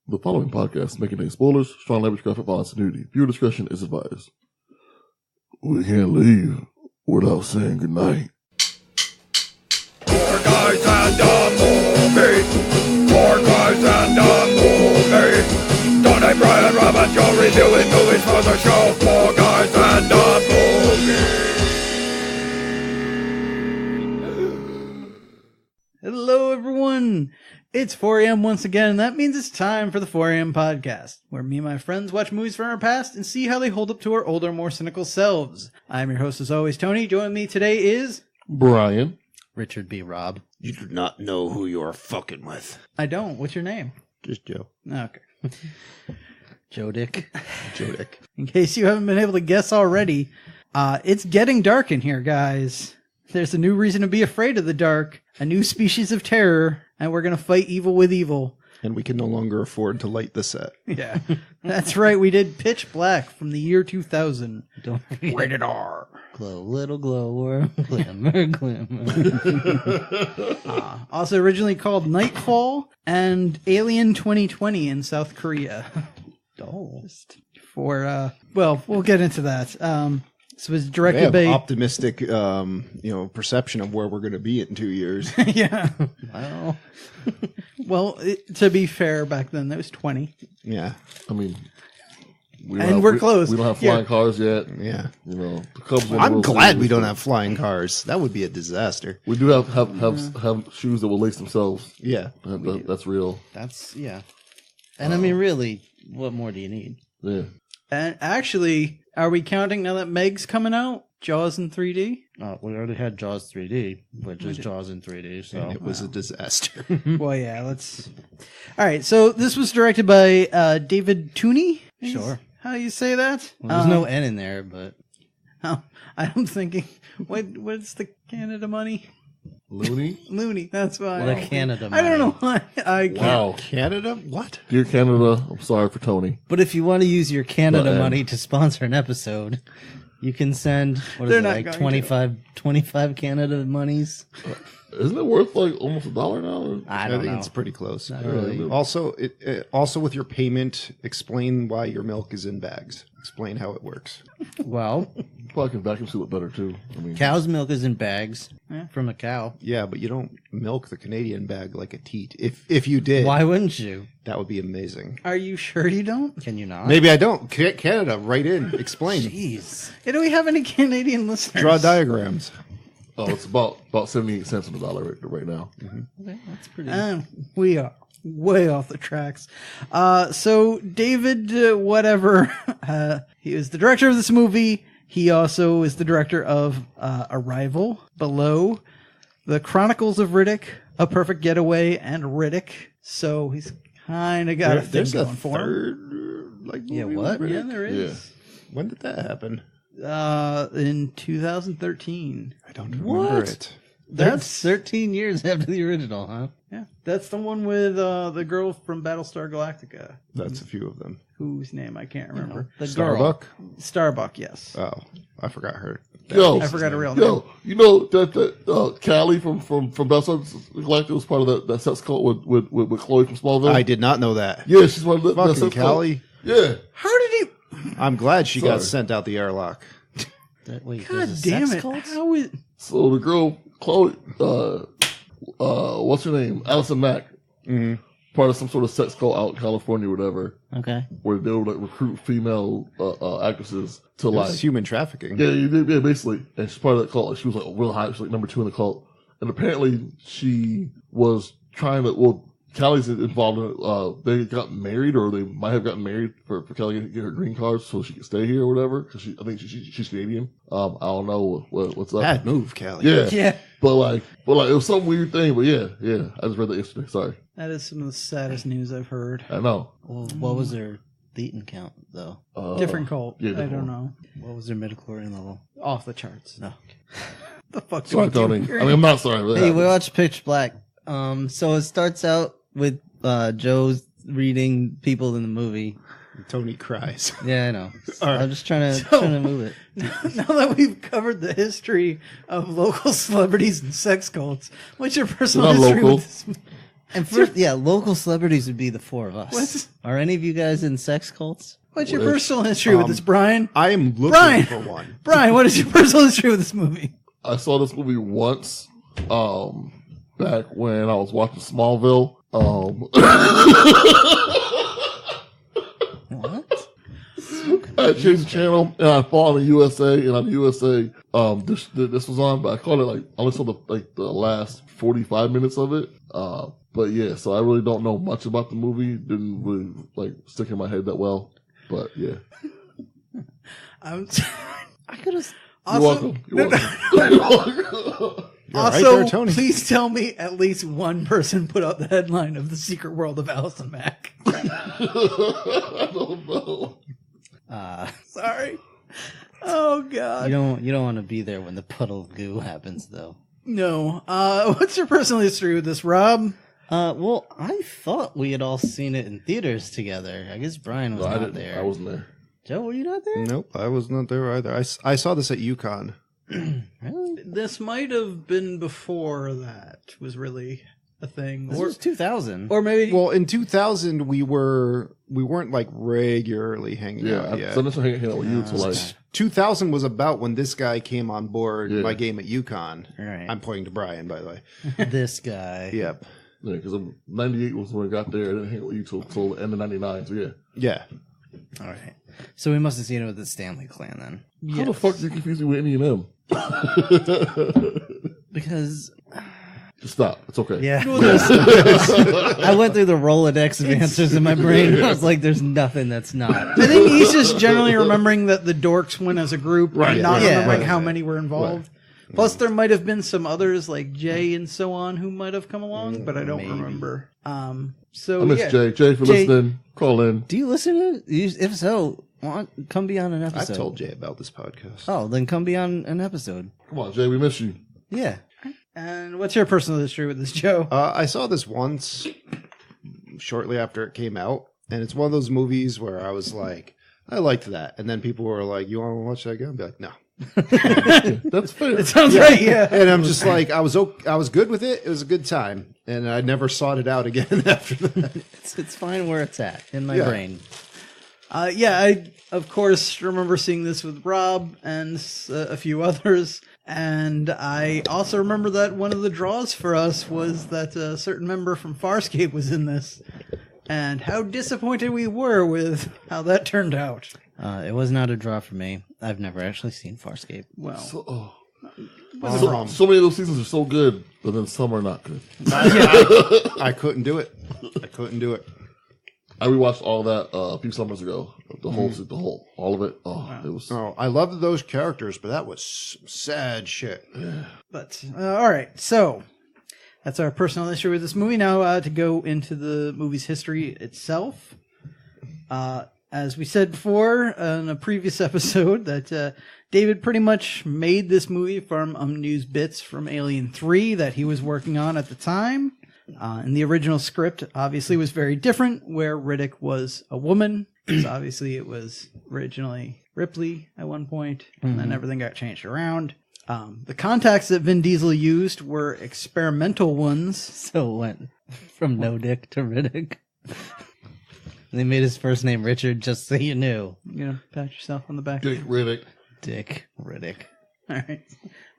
The following podcast may contain spoilers, strong language, graphic violence, and nudity. Viewer discretion is advised. We can't leave without saying goodnight. Four guys and a movie. Four guys and a movie. Tony, Brian, Rob, and Joe reviewing movies for the show. Four guys and a movie. Hello, everyone. It's 4 a.m. once again, and that means it's time for the 4 a.m. podcast, where me and my friends watch movies from our past and see how they hold up to our older, more cynical selves. I'm your host, as always, Tony. Joining me today is... Brian. Richard B. Rob. You do not know who you are fucking with. I don't. What's your name? Just Joe. Okay. Joe Dick. Joe Dick. In case you haven't been able to guess already, it's getting dark in here, guys. There's a new reason to be afraid of the dark, a new species of terror, and we're going to fight evil with evil. And we can no longer afford to light the set. Yeah, that's right. We did Pitch Black from the year 2000. Don't forget. Rated R. Glow, little glower, glimmer, glimmer. Also originally called Nightfall and Alien 2020 in South Korea. Oh. For, well, we'll get into that. So it was They directed have by... optimistic, perception of where we're going to be in 2 years. Yeah. Wow. Well, to be fair, back then, that was 20. Yeah. I mean, We're close. We don't have flying cars yet. Yeah. You know, the Cubs won the I'm World glad Series, we don't so have flying cars. That would be a disaster. We do have shoes that will lace themselves. Yeah. That's real. That's, yeah. And I mean, really, what more do you need? Yeah. And actually, are we counting now that Meg's coming out? Jaws in 3D? We already had Jaws 3D, which is Jaws in 3D, so. And it was a disaster. Well, yeah, let's... All right, so this was directed by David Tooney? Sure. How you say that? Well, there's no N in there, but. Oh, I'm thinking, what's the Canada money? Looney? That's why. The Canada I don't know money. why I can't. Wow. Canada? What? Dear Canada, I'm sorry for Tony. But if you want to use your Canada Well, money to sponsor an episode, you can send, what They're is it, not like going 25 Canada monies? Isn't it worth like almost $1 now? I I don't think know. it's pretty close. Not really. Also, also with your payment, explain why your milk is in bags. Explain how it works. Well, Probably can vacuum seal it better too. I mean, cow's milk is in bags from a cow. Yeah, but you don't milk the Canadian bag like a teat. If you did, Why wouldn't you? that would be amazing. Are you sure you don't? Can you not? Maybe I don't. Canada, write in. Explain. Jeez. Yeah, do we have any Canadian listeners? Draw diagrams. it's about 78 cents on the dollar right now. Okay, that's pretty. We are way off the tracks. So David, whatever, he was the director of this movie. He also is the director of Arrival, Below, The Chronicles of Riddick, A Perfect Getaway, and Riddick. So he's kind of got a thing There's a going for him. third, Yeah, movie what? with Yeah, Riddick? there is. When did that happen? In 2013. I don't remember it. That's 13 years after the original, huh? Yeah, that's the one with the girl from Battlestar Galactica, That's a few of them. whose name I can't remember. The girl. Starbuck? Starbuck, yes. Oh, I forgot her. Yo, I forgot her real name. Yo, you know that Callie from Battlestar Galactica was part of that sex cult with Chloe from Smallville. I did not know that. Yeah, she's one of the Fucking sex cult. Callie. Yeah, How did he... I'm glad she got Sorry. sent out the airlock. Wait, God there's a damn sex it. cult? How is... so the girl Chloe, what's her name? Allison Mack. Mm-hmm. Part of some sort of sex cult out in California, or whatever, Okay. where they would like recruit female actresses to like. It's human trafficking. Yeah, basically. And she's part of that cult. Like, she was like real high. She was like number 2 in the cult. And apparently she was trying to, well, Callie's involved in it. They got married, or they might have gotten married for Callie to get her green card so she could stay here or whatever. Cause I think she's Canadian. I don't know what's up. Bad move, Callie. Yeah. Yeah, But like, it was some weird thing. But yeah. I just read that yesterday. Sorry. that is some of the saddest news I've heard. I know. Well, what was their Thetan count, though? Different cult. yeah, I different don't one. know. What was their midichlorian level? Off the charts. No. The fuck? did Sorry, we do Tony. here? I mean, I'm not sorry. But Hey, we watched Pitch Black. So it starts out with Joe's reading people in the movie. Tony cries. Yeah, I know. right. I'm just trying to So- move it. Now that we've covered the history of local celebrities and sex cults, what's your personal They're not history local. with this? And first, local celebrities would be the four of us. What's- Are any of you guys in sex cults? What's your personal history with this, Brian? I am looking Brian! for one. Brian, what is your personal history with this movie? I saw this movie once, back when I was watching Smallville. What? I changed the channel and I followed on the USA, and on the USA, this was on, but I caught it I only saw the last 45 minutes of it. But yeah, so I really don't know much about the movie. Didn't really stick in my head that well. But yeah. I could have. You're welcome. You're welcome. Also, there, Tony. please tell me at least one person put out the headline of The Secret World of Alice and Mac. I don't know. Sorry. Oh, God. You don't want to be there when the puddle of goo happens, though. No. What's your personal history with this, Rob? Well, I thought we had all seen it in theaters together. I guess Brian was not there. I wasn't there. Joe, were you not there? Nope, I was not there either. I saw this at UConn. Really? This might have been before that was really a thing. This was 2000. Or maybe... Well, in 2000, we weren't regularly hanging out yet. So I'm just hanging out with you until 2000 was about when this guy came on board my game at UConn. Right. I'm pointing to Brian, by the way. This guy. Yep. Yeah, because 98 was when I got there. I didn't hang out with you till the end of 99. So yeah. Yeah. All right. So we must have seen it with the Stanley Clan then. How the fuck did you confuse me with any of them? Because... Just stop. It's okay. Yeah. I went through the Rolodex of answers in my brain. I was like, there's nothing that's not. I think he's just generally remembering that the dorks went as a group, Right, and not right, remembering right, how right. many were involved. Plus, there might have been some others like Jay and so on who might have come along, but I don't Maybe. remember. So I miss yeah. Jay. Jay, if you're Jay- listening, call in. Do you listen to it? If so, come be on an I've episode. told Jay about this podcast. Oh, then come be on an episode. Come on, Jay. We miss you. Yeah. And what's your personal history with this, Joe? I saw this once shortly after it came out, and it's one of those movies where I was like, I liked that. And then people were like, you want to watch that again? I'd be like, no. That's fair. It sounds right, yeah. And I'm just like, I was good with it. It was a good time. And I never sought it out again after that. It's fine where it's at in my Yeah. brain. I, of course, remember seeing this with Rob and a few others. And I also remember that one of the draws for us was that a certain member from Farscape was in this. And how disappointed we were with how that turned out. It was not a draw for me. I've never actually seen Farscape. Well, So many of those seasons are so good, but then some are not good. I couldn't do it. I rewatched all that a few summers ago. All of it. Oh, it was. Oh, I loved those characters, but that was some sad shit. but all right. So that's our personal history with this movie. Now to go into the movie's history itself. As we said before in a previous episode, that David pretty much made this movie from unused bits from Alien 3 that he was working on at the time. And the original script obviously was very different, where Riddick was a woman, because obviously it was originally Ripley at one point, and then everything got changed around. The contacts that Vin Diesel used were experimental ones. So it went from No Dick to Riddick. They made his first name Richard, just so you knew. You know, pat yourself on the back. Dick Riddick. Dick Riddick. All right.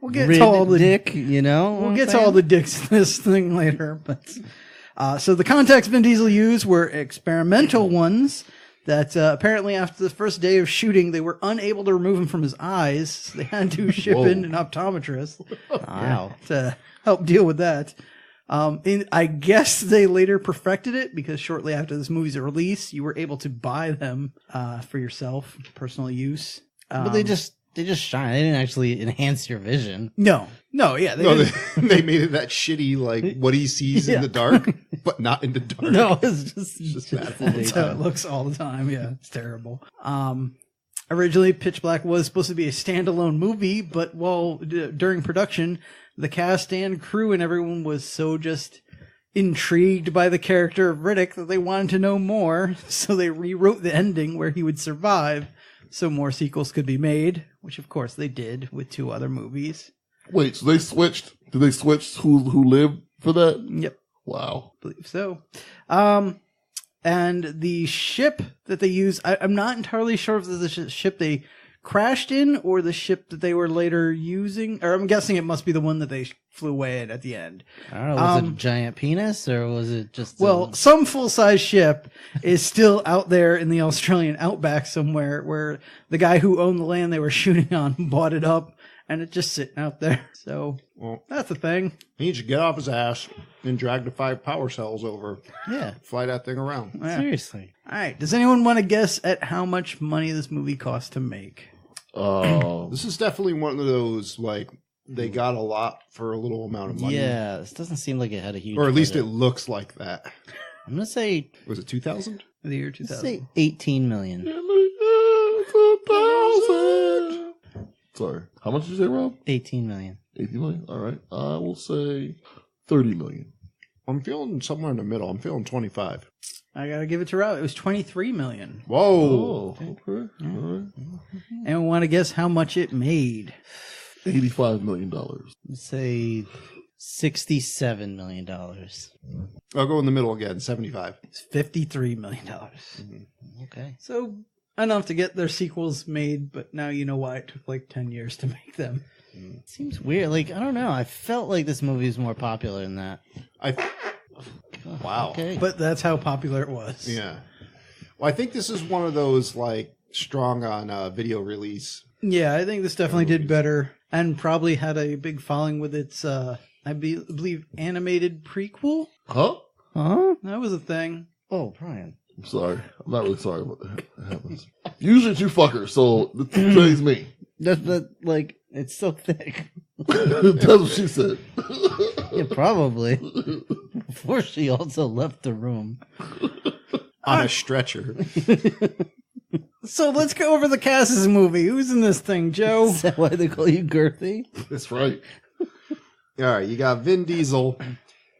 We'll get to all the Dick, you know? We'll get to all the dicks in this thing later, but so the contacts Vin Diesel used were experimental ones that apparently after the first day of shooting, they were unable to remove him from his eyes. So they had to ship in an optometrist Wow. to help deal with that. I guess they later perfected it because shortly after this movie's release, you were able to buy them for yourself, personal use. But they just shine. They didn't actually enhance your vision. No, yeah. They didn't. They made it that shitty, like what he sees in the dark, but not in the dark. No, it's just bad. That's how it looks all the time. Yeah, it's terrible. Originally, Pitch Black was supposed to be a standalone movie, but during production, the cast and crew and everyone was so just intrigued by the character of Riddick that they wanted to know more, so they rewrote the ending where he would survive, so more sequels could be made, which of course they did with 2 other movies. Wait, so they switched? Did they switch who lived for that? Yep. Wow. believe so. And the ship that they use, I'm not entirely sure if this is the ship they crashed in or the ship that they were later using. Or I'm guessing it must be the one that they flew away in at the end. I don't know. Was it a giant penis or was it just? Well, some full-size ship is still out there in the Australian outback somewhere where the guy who owned the land they were shooting on bought it up and it's just sitting out there. So Well, that's a thing. he should get off his ass and drag the 5 power cells over. Yeah. Fly that thing around. Yeah. Seriously. All right. Does anyone want to guess at how much money this movie cost to make? This is definitely one of those, like, they got a lot for a little amount of money. Yeah, this doesn't seem like it had a huge. Or at least it budget. looks like that. I'm gonna say Was it 2,000? The year let's 2000. say 18 million. Sorry. How much did you say, Rob? 18 million. 80 million? All right. I will say 30 million. I'm feeling somewhere in the middle. I'm feeling 25. I gotta give it to Rob. It was 23 million. Whoa. Okay. All right. Anyone want to guess how much it made? $85 million. Let's say $67 million. I'll go in the middle again. 75. It's $53 million. Okay. So enough to get their sequels made, but now you know why it took like 10 years to make them. Seems weird. Like, I don't know. I felt like this movie was more popular than that. Wow. Okay. But that's how popular it was. Yeah. Well, I think this is one of those, like, strong on video release. Yeah, I think this definitely did better and probably had a big following with its, believe, animated prequel. Huh? Huh? That was a thing. Oh, Brian. I'm sorry. I'm not really sorry what happens. Usually it's you fuckers, so today's me. That, like, it's so thick. That's what she said. Yeah, probably. Before she also left the room. On a stretcher. So let's go over the cast of this movie. Who's in this thing, Joe? Is that why they call you girthy? That's right. All right, you got Vin Diesel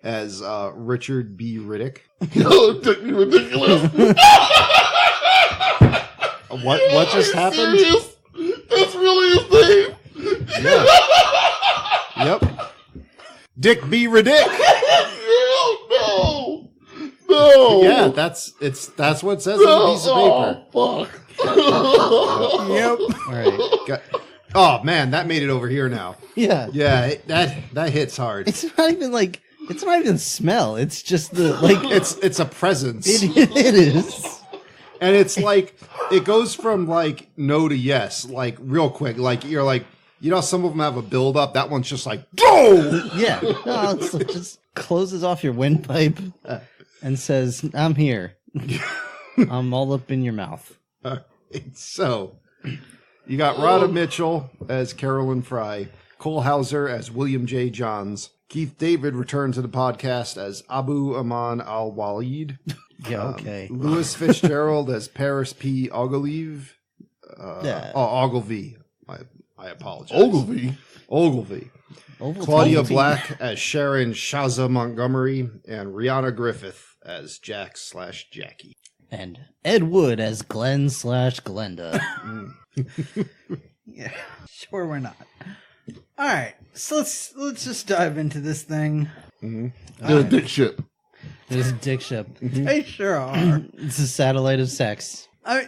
as Richard B. Riddick. Yo, it took me ridiculous. What just happened? Serious? That's really his name. Yeah. Yep. Dick B. Riddick. No. Yeah, that's what it says on the piece of paper. Oh, fuck. Yep. All right. Oh man, that made it over here now. Yeah. Yeah, that hits hard. It's not even smell. It's just the, like, It's a presence. it is. And it's like, it goes from like no to yes, like real quick. Like you're like, you know, some of them have a build up. That one's just like, go! Yeah. No, it just closes off your windpipe and says, I'm here. I'm all up in your mouth. So, you got Rhoda Mitchell as Carolyn Fry, Cole Hauser as William J. Johns, Keith David returns to the podcast as Abu Aman al-Walid, Yeah, okay. Louis Fitzgerald as Paris P. Ogilvie. Yeah. Ogilvie. I apologize. Ogilvie. Ogilvie. Claudia Black as Sharon Shaza Montgomery, and Rihanna Griffith as Jack/Jackie. And Ed Wood as Glenn/Glenda. Yeah, sure we're not. All right, so let's just dive into this thing. The dick ship. There's a dick ship. They sure are. It's a satellite of sex. I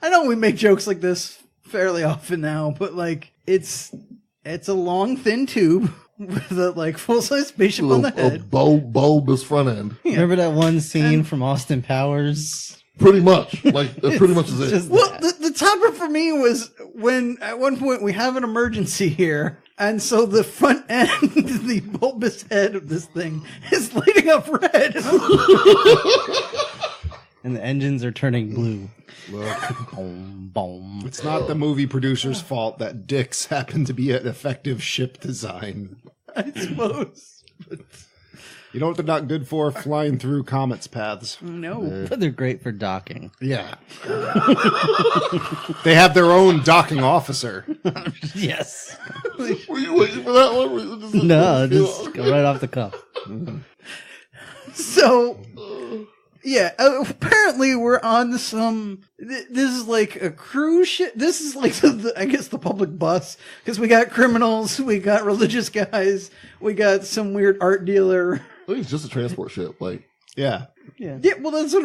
know we make jokes like this fairly often now, but like it's a long thin tube with a like full size spaceship on the A head. bulbous front end. Remember that one scene from Austin Powers? Pretty much. Like, that pretty much is it. Just Well, that. the topper for me was when at one point we have an emergency here, and so the front end, the bulbous head of this thing is lighting up red. And the engines are turning blue. Look, Boom, boom. it's not the movie producer's fault that dicks happen to be an effective ship design. I suppose. You know what they're not good for? Flying through comets' paths. No. But they're great for docking. Yeah. They have their own docking officer. Yes. Were you waiting for that one? Were you just- No, just go right off the cuff. So, yeah, apparently we're on some. This is like a cruise ship. This is like I guess the public bus because we got criminals, we got religious guys, we got some weird art dealer. think it's just a transport ship. Like, Yeah. Yeah, well, that's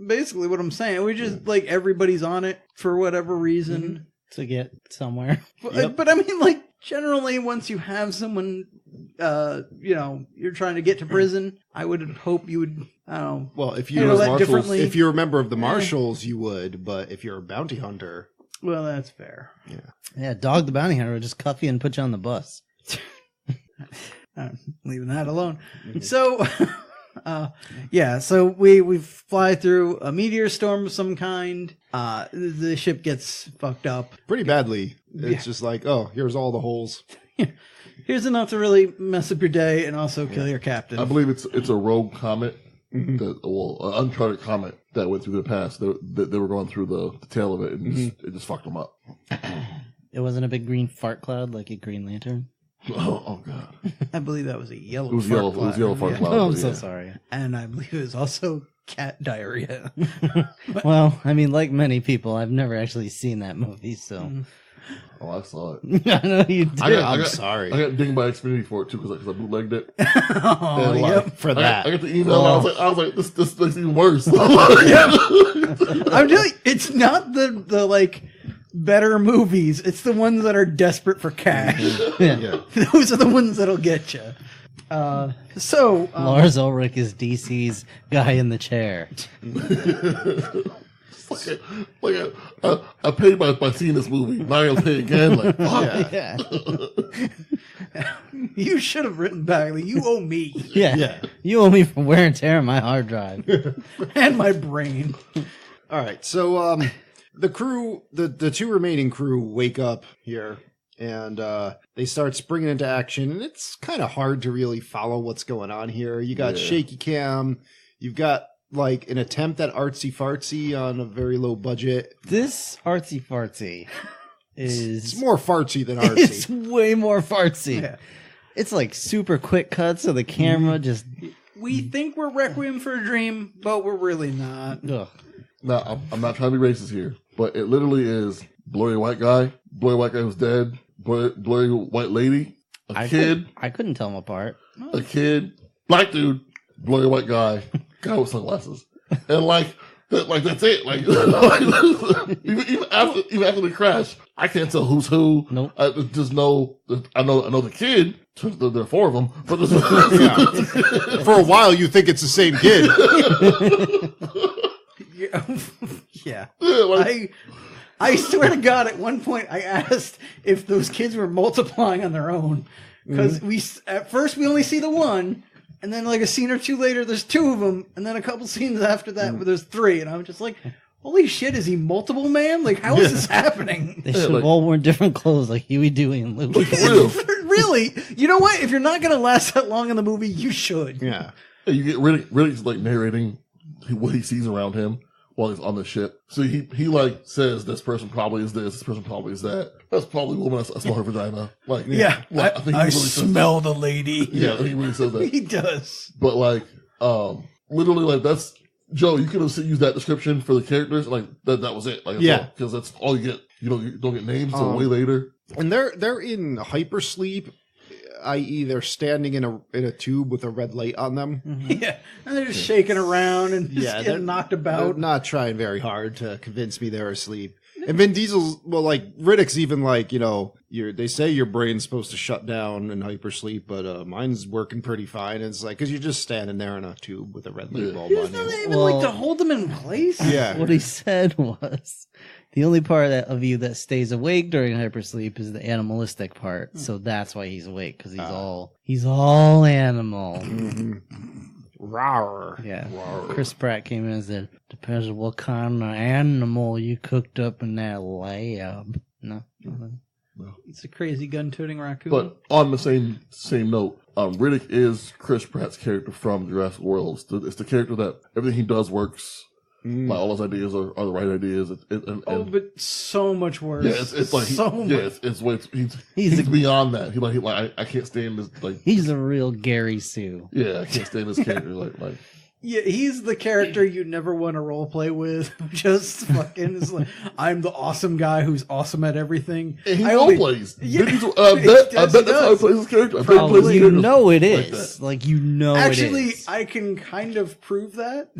basically what I'm saying. We just like everybody's on it for whatever reason. To get somewhere. But I mean, like generally, once you have someone, you're trying to get to prison, I would hope you would. I don't know. Well, if handle that differently. if you're a member of the Marshals, you would. But if you're a bounty hunter, Well, that's fair. Yeah, Dog the Bounty Hunter would just cuff you and put you on the bus. I'm leaving that alone. So, so we fly through a meteor storm of some kind. The ship gets fucked up. pretty badly. It's just like, oh, here's all the holes. Here's enough to really mess up your day and also kill your captain. I believe it's a rogue comet, an uncharted comet that went through the past. They were going through the tail of it, and it just fucked them up. It wasn't a big green fart cloud like a Green Lantern. Oh god! I believe that was a yellow. It was fart yellow. cloud. It was yellow fart cloud. Oh, I'm but so yeah. sorry. And I believe it was also cat diarrhea. Well, I mean, like many people, I've never actually seen that movie, so. Oh, I saw it. I know you did. I'm sorry. I got dinged by Xfinity for it too because I bootlegged it. Oh, And, yep. For I that. got the email. And I was like, this makes it even worse. I'm telling you, it's not the like better movies. It's the ones that are desperate for cash. Yeah. Those are the ones that'll get you. Lars Ulrich is DC's guy in the chair. I paid by seeing this movie. Now I gotta pay again. Like, fuck. Yeah. You should have written back. Like, you owe me Yeah. You owe me for wear and tear on my hard drive. and my brain. All right. So the crew, the two remaining crew wake up here and they start springing into action. And it's kind of hard to really follow what's going on here. You got shaky cam. You've got like an attempt at artsy fartsy on a very low budget. This artsy fartsy is... It's more fartsy than artsy. It's way more fartsy. Yeah. It's like super quick cuts, so the camera just... We think we're Requiem for a Dream, but we're really not. Ugh. Now, I'm not trying to be racist here, but it literally is blurry white guy who's dead, blurry white lady, a kid, I couldn't tell them apart. a kid, black dude, blurry white guy with sunglasses, and that's it. Like even after the crash, I can't tell who's who. Nope. I just know I know the kid. There are four of them, but For a while, you think it's the same kid. Yeah. like, I swear to God, at one point I asked if those kids were multiplying on their own. Because at first we only see the one, and then like a scene or two later there's two of them, and then a couple scenes after that where there's three, and I'm just like, holy shit, is he multiple man? Like, how is this happening? They should have all worn different clothes like Huey, Dewey, and Louie. for real. Really? You know what? If you're not going to last that long in the movie, you should. Yeah. You get Riddick's like narrating what he sees around him while he's on the ship. So he like says this person probably is this person probably is that. That's probably a woman. I smell her vagina. Like Yeah. like, I think he really says smell the lady. that. Yeah, I think he really says that. He does. But like, literally, like that's Joe. You could have used that description for the characters. Like that was it. Like because that's all you get. You don't get names until way later. And they're in hypersleep, i.e., they're standing in a tube with a red light on them. Yeah. And they're just shaking around and just they're getting knocked They're about. not trying very hard to convince me they're asleep. And Vin Diesel's, well, like, Riddick's even like, they say your brain's supposed to shut down in hypersleep, but mine's working pretty fine. And it's like, because you're just standing there in a tube with a red light bulb There's on not you. even like to hold them in place. Yeah. What he said was, the only part of you that stays awake during hypersleep is the animalistic part. So that's why he's awake, because he's all animal. Rawr. Yeah. Chris Pratt came in and said, depends on what kind of animal you cooked up in that lab. No. It's a crazy gun-toting raccoon. But on the same note, Riddick is Chris Pratt's character from Jurassic World. It's the character that everything he does works. Like all his ideas are the right ideas. But so much worse. Yeah, it's like he's beyond that. He like I can't stand this. Like He's a real Gary Sue. yeah, I can't stand this character. like Yeah, he's the character you never want to role play with. Just fucking is like, I'm the awesome guy who's awesome at everything. And he I role only- plays. Yeah, I bet he that's how he does. plays his character. I bet he Probably. plays his You character know it like is. that. Like, you know Actually, it is. I can kind of prove that.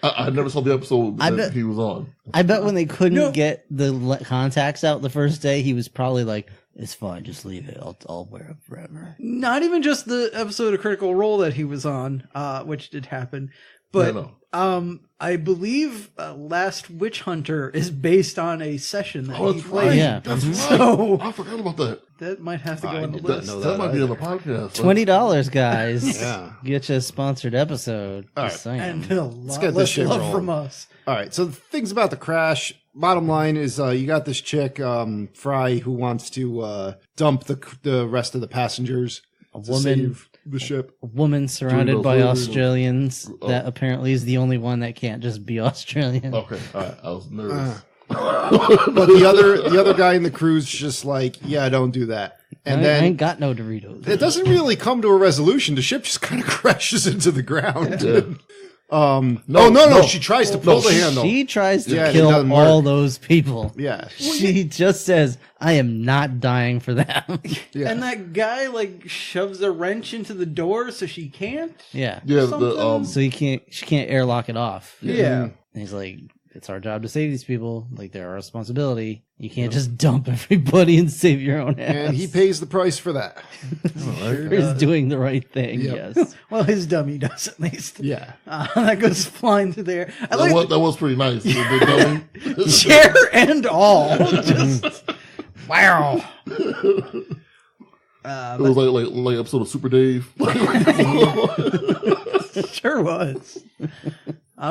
I never saw the episode I that bet- he was on. I bet when they couldn't No. get the contacts out the first day, he was probably like, it's fine, just leave it. I'll wear it forever. Not even just the episode of Critical Role that he was on, which did happen, but No. I believe Last Witch Hunter is based on a session that Oh, he that's played. right. Yeah. That's right. So- I forgot about that. That might have to go I on the did not list. know That might be either. on the podcast. $20, guys. Yeah. Get you a sponsored episode. All Just saying. And a lot get this less shit love rolling. from us. All right, so the things about the crash. Bottom line is, you got this chick, Fry, who wants to dump the rest of the passengers. A to woman, save the ship. a woman surrounded those by little- Australians Oh. that apparently is the only one that can't just be Australian. Okay, all right. I was nervous. But the other guy in the crew's just like, yeah, don't do that. And I then ain't got no Doritos. it doesn't really come to a resolution. The ship just kind of crashes into the ground. Yeah. No, she tries to pull the handle. She tries to Yeah, it kill doesn't all work. those people. Yeah. She just says, I am not dying for them. Yeah. And that guy like shoves a wrench into the door so she can't. Yeah. Yeah, Something- So she can't airlock it off. Yeah. And he's like, it's our job to save these people. Like, they're our responsibility. You can't just dump everybody and save your own ass. And he pays the price for that. He's doing the right thing, Yep. yes. Well, his dummy does at least. Yeah. That goes flying through there. I That like was pretty nice. The dummy. chair and all. Just wow. It was like episode of Super Dave. Sure was.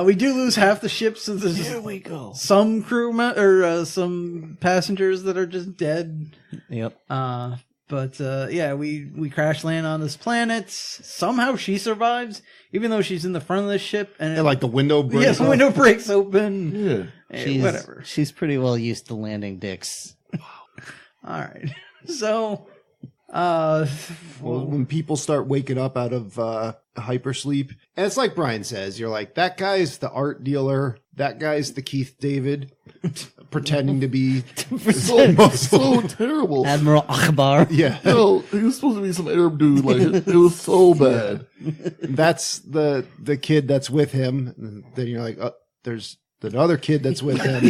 We do lose half the ship, so there's Here we go. some or some passengers that are just dead. Yep. But yeah, we crash land on this planet. Somehow she survives, even though she's in the front of the ship, and Like the window breaks. yes, the window breaks open. Yeah. Whatever. She's pretty well used to landing dicks. All right. So, Well, when people start waking up out of hypersleep, and it's like Brian says, you're like, that guy's the art dealer, that guy's the Keith David, pretending to be So terrible. Admiral Akbar. yeah. No, he was supposed to be some Arab dude. Like it was so bad. That's the kid that's with him. And then you're like, there's the other kid that's with him.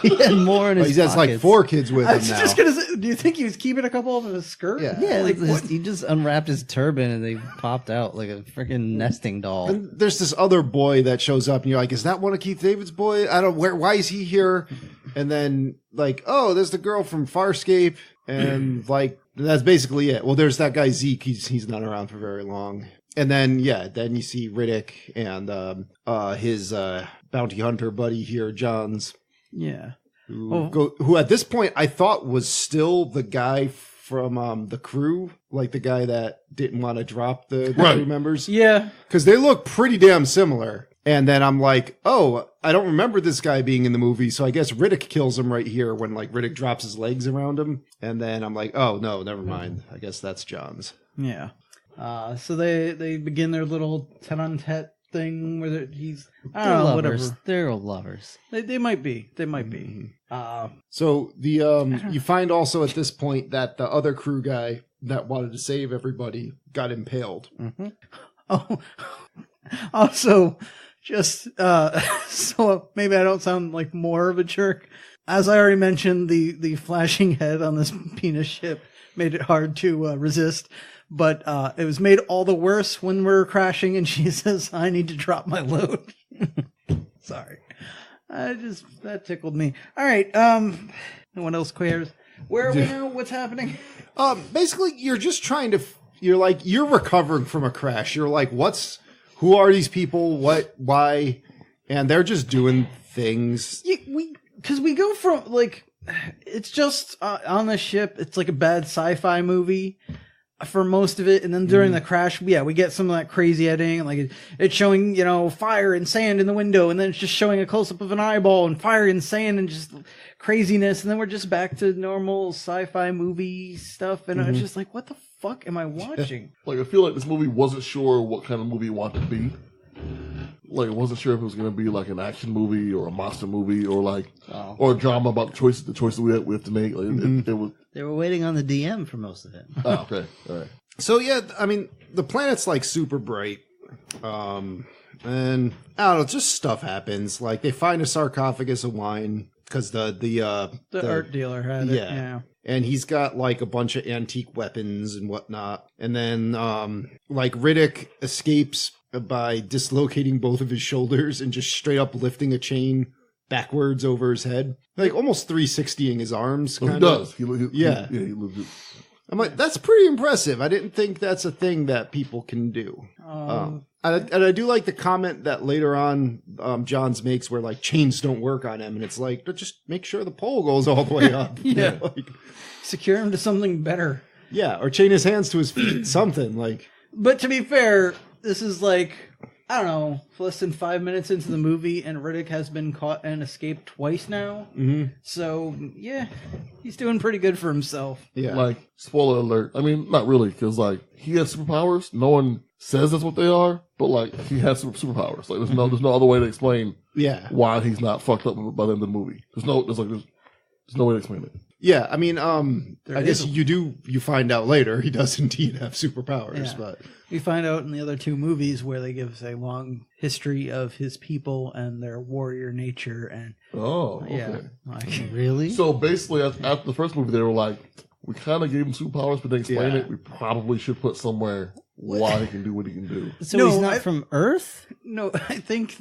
He had more in his He has like pockets. 4 kids with I him was now. just gonna say, do you think he was keeping a couple of them in his skirt? Yeah. Yeah, Like, what? he just unwrapped his turban and they popped out like a freaking nesting doll. And there's this other boy that shows up, and you're like, "Is that one of Keith David's boy? I don't. Why is he here?" And then like, "Oh, there's the girl from Farscape," and like that's basically it. Well, there's that guy Zeke. He's not around for very long. And then then you see Riddick and his bounty hunter buddy here, Johns, Yeah. who at this point I thought was still the guy from the crew, like the guy that didn't want to drop the Right. crew members. Yeah. Because they look pretty damn similar. And then I'm like, oh, I don't remember this guy being in the movie, so I guess Riddick kills him right here when like Riddick drops his legs around him. And then I'm like, oh no, never mind. I guess that's John's. Yeah. So they begin their little tete-on-tete thing where he's I They're don't know, lovers. whatever. They're lovers. They might be. They might be. So the you find also at this point that the other crew guy that wanted to save everybody got impaled. Oh, also, just so maybe I don't sound like more of a jerk. As I already mentioned, the flashing head on this penis ship made it hard to resist. But it was made all the worse when we're crashing, and she says, "I need to drop my load." Sorry, that tickled me. All right, no one else cares. Where are we now? What's happening? Basically, you're just trying to. You're recovering from a crash. You're like, who are these people? What? Why? And they're just doing things. Because we go from like, it's just on the ship. It's like a bad sci-fi movie for most of it, and then during the crash, we get some of that crazy editing, like it's showing fire and sand in the window, and then it's just showing a close up of an eyeball and fire and sand and just craziness, and then we're just back to normal sci-fi movie stuff, and I was just like, what the fuck am I watching? Like I feel like this movie wasn't sure what kind of movie it wanted to be. like I wasn't sure if it was going to be like an action movie or a monster movie or like or a drama about the choices we have to make. Like it was. They were waiting on the DM for most of it. Oh, okay, all right. So yeah, I mean, the planet's like super bright, and I don't know, just stuff happens. Like they find a sarcophagus of wine because the art dealer had it. Yeah. And he's got like a bunch of antique weapons and whatnot. And then like Riddick escapes by dislocating both of his shoulders and just straight up lifting a chain backwards over his head, like almost 360ing his arms. Well, he does. He legit. I'm like, that's pretty impressive. I didn't think that's a thing that people can do. And I do like the comment that later on Johns makes where like chains don't work on him. And it's like, just make sure the pole goes all the way up. Yeah. Like, secure him to something better. Yeah. Or chain his hands to his feet, something like. But to be fair, this is like, I don't know, less than 5 minutes into the movie, and Riddick has been caught and escaped twice now. Mm-hmm. So, yeah, he's doing pretty good for himself. Yeah. Like, spoiler alert. I mean, not really, because, like, he has superpowers. No one says that's what they are, but, like, he has superpowers. Like, there's no other way to explain why he's not fucked up by the end of the movie. There's no way to explain it. Yeah, I mean, I guess you find out later he does indeed have superpowers, but we find out in the other two movies where they give us a long history of his people and their warrior nature and okay. Like, really? So basically, after the first movie, they were like, we kind of gave him superpowers, but they explain it. We probably should put somewhere why he can do what he can do. So he's not from Earth? No, I think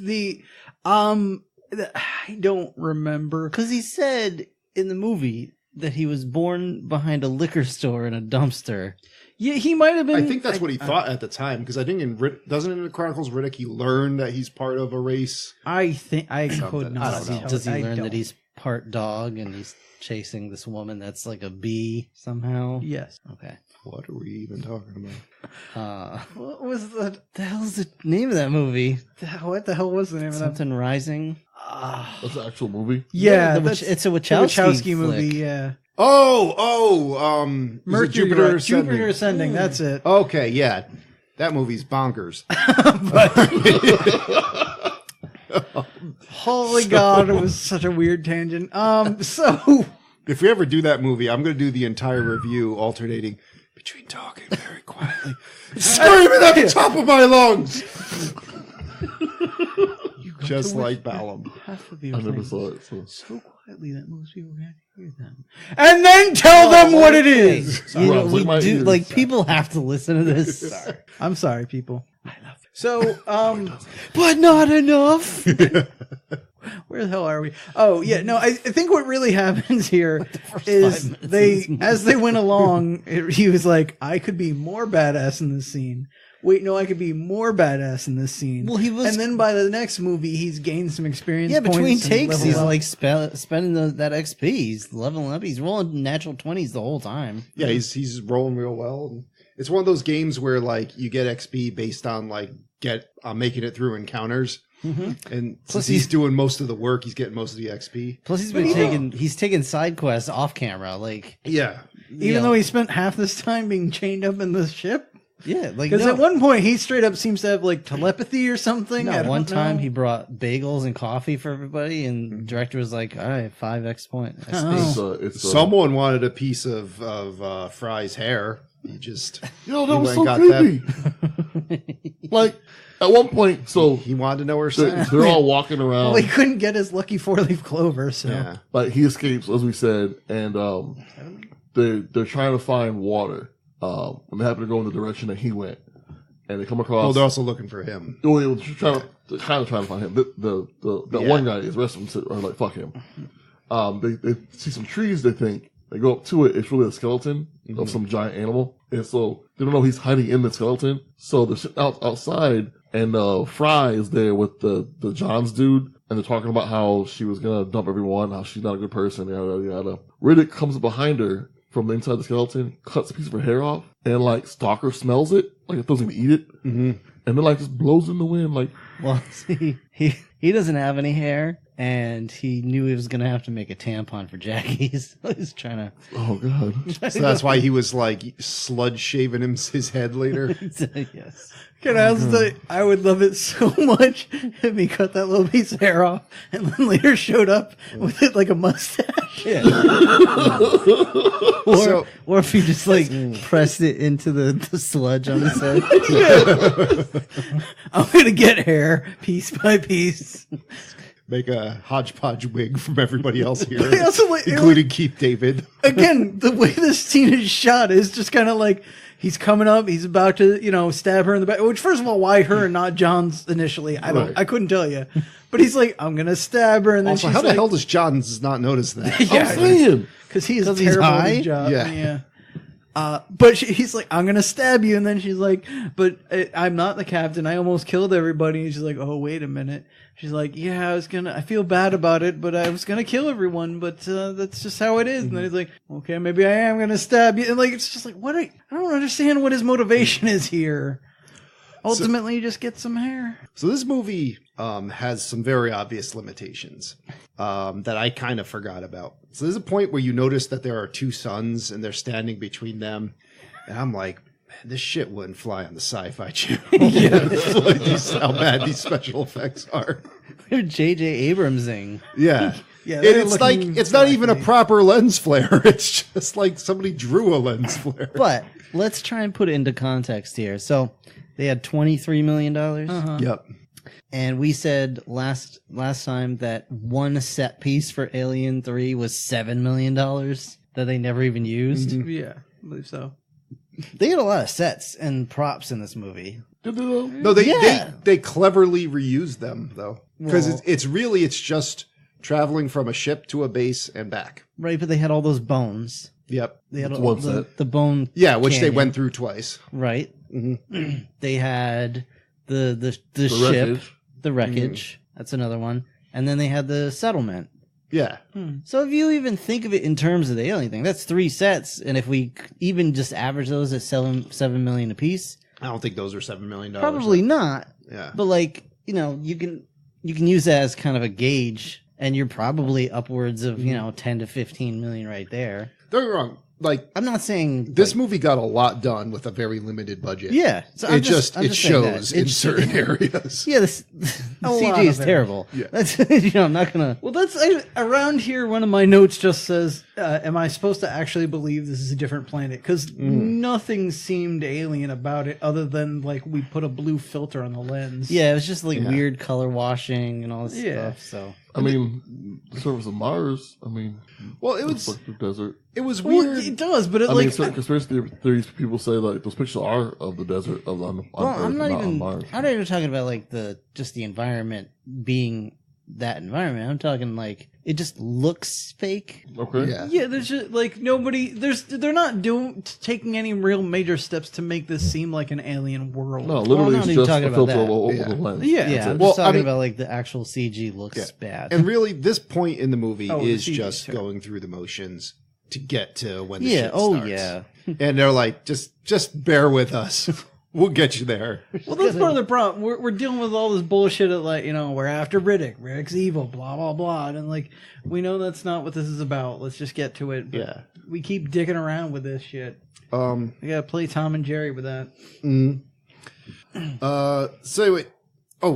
I don't remember because he said in the movie that he was born behind a liquor store in a dumpster. Yeah, he might have been. I think that's what he thought at the time, because I think doesn't in the Chronicles Riddick he learned that he's part of a race. I think I could not. I don't know. Does he learn that he's part dog and he's chasing this woman that's like a bee somehow? Yes. Okay. What are we even talking about? What was the hell's the name of that movie? What the hell was the name of that? Something Rising. That's an actual movie. Yeah, it's a Wachowski movie. Yeah. Mercury, Jupiter Ascending. That's it. Okay, yeah, that movie's bonkers. Holy God, it was such a weird tangent. So if we ever do that movie, I'm going to do the entire review alternating between talking very quietly, screaming at the top of my lungs. Just like Ballum. I never saw it. So quietly that most people can't hear them. And then tell them what it is. People have to listen to this. I'm sorry, people. I love it. So, but not enough. Where the hell are we? Oh, yeah, no, I think what really happens here is as they went along, he was like, I could be more badass in this scene. Wait, no, I could be more badass in this scene. Well, and then by the next movie, he's gained some experience. Yeah, between takes, he's up. like spending that XP. He's leveling up. He's rolling natural 20s the whole time. Yeah, he's rolling real well. It's one of those games where like you get XP based on like making it through encounters. Mm-hmm. And since he's doing most of the work, he's getting most of the XP. Plus, he's taking side quests off camera. Like, yeah, even though he spent half this time being chained up in the ship. Yeah, like because at one point he straight up seems to have like telepathy or something. No, one time he brought bagels and coffee for everybody, and the director was like, "All right, 5x point." Someone wanted a piece of Fry's hair. He just that was so creepy. Like at one point, so he wanted to know her. They're all walking around. Well, he couldn't get his lucky 4-leaf clover, so yeah. Like he escapes, as we said, and they're trying to find water. And they happen to go in the direction that he went, and they come across. Oh, they're also looking for him. Well, they were trying to find him. That one guy is arrested him, or like fuck him. They see some trees. They think they go up to it. It's really a skeleton of some giant animal, and so they don't know he's hiding in the skeleton. So they're sitting outside, and Fry is there with the Johns dude, and they're talking about how she was gonna dump everyone, how she's not a good person, yada yada. Riddick comes up behind her from the inside the skeleton, cuts a piece of her hair off, and like Stalker smells it, like it doesn't eat it, and then like just blows in the wind, like. Well, see, he doesn't have any hair, and he knew he was going to have to make a tampon for Jackie. So he's trying to. Oh god. So that's why he was like sludge shaving his head later. Yes. Can I also say, I would love it so much if he cut that little piece of hair off and then later showed up with it like a mustache. Yeah. So- or if he just like pressed it into the sludge on his head. I'm going to get hair piece by piece. Make a hodgepodge wig from everybody else here, I also like- including Keith David. Again, the way this scene is shot is just kind of like he's coming up, he's about to, stab her in the back. Which, first of all, why her and not John's initially? I couldn't tell you. But he's like, I'm gonna stab her, and then Also, she's how like, the hell does Johns not notice that? Yeah, I'm saying. because he's 'Cause he's terrible at high? his job. Yeah. But he's like, I'm gonna stab you, and then she's like, but I'm not the captain. I almost killed everybody. And she's like, oh, wait a minute. She's like, yeah, I feel bad about it, but I was gonna kill everyone, but that's just how it is. And then he's like, okay, maybe I am gonna stab you. And like, it's just like, I don't understand what his motivation is here. Ultimately, you just get some hair. So this movie has some very obvious limitations that I kind of forgot about. So there's a point where you notice that there are two suns and they're standing between them. And I'm like, man, this shit wouldn't fly on the Sci-Fi Channel. How bad these special effects are. They're J.J. Abramsing. Yeah. Yeah, And they're it's like, looking it's not even a exactly- proper lens flare. It's just like somebody drew a lens flare. But let's try and put it into context here. So they had $23 million. Yep. And we said last time that one set piece for Alien 3 was $7 million that they never even used. Yeah, I believe so. They had a lot of sets and props in this movie. Did they though? No, Yeah. they cleverly reused them though, because Well- it's just traveling from a ship to a base and back. Right, but they had all those bones. Yep. They had It's all one the, set. the bone. Yeah, which they canyon, went through twice. Right. They had the The ship, wreckage. the wreckage. That's another one. And then they had the settlement. Yeah. So if you even think of it in terms of the alien thing, that's 3 sets. And if we even just average those at $7 million a piece, I don't think those are $7 million. probably not. Yeah. But like, you can use that as kind of a gauge, and you're probably upwards of 10 to 15 million right there. Don't get me wrong. Like, I'm not saying this movie got a lot done with a very limited budget. Yeah, so It I'm just I'm it saying that. shows in It's- certain areas. Yeah, the lot CG is of it. terrible. Yeah. That's I'm not gonna. Well, that's around here. One of my notes just says, "Am I supposed to actually believe this is a different planet?" Because nothing seemed alien about it, other than like we put a blue filter on the lens. Yeah, it was just like Yeah. weird color washing and all this Yeah. stuff. So I mean, the surface of Mars. I mean, Well, it it's was like the desert. well, it does, but it I mean, like certain conspiracy theories people say like those pictures are of the desert on Earth, I'm not on even. Mars. I'm not even talking about like the environment being that environment. I'm talking like it just looks fake. Okay. yeah. yeah, there's just like they're not taking any real major steps to make this seem like an alien world. No, literally, I'm not it's even just talking a about filter that. over Yeah. the lens. Yeah. Yeah, I'm Well, just talking I mean- about like the actual CG looks bad. And really, this point in the movie Oh, the is CG, just sure. going through the motions to get to when the yeah. shit Oh starts. yeah. And they're like, just bear with us. We'll get you there. Well, that's part of the problem. We're dealing with all this bullshit of like, we're after Riddick. Riddick's evil, blah, blah, blah. And like, we know that's not what this is about. Let's just get to it. But Yeah. we keep dicking around with this shit. Um. We gotta play Tom and Jerry with that. So anyway,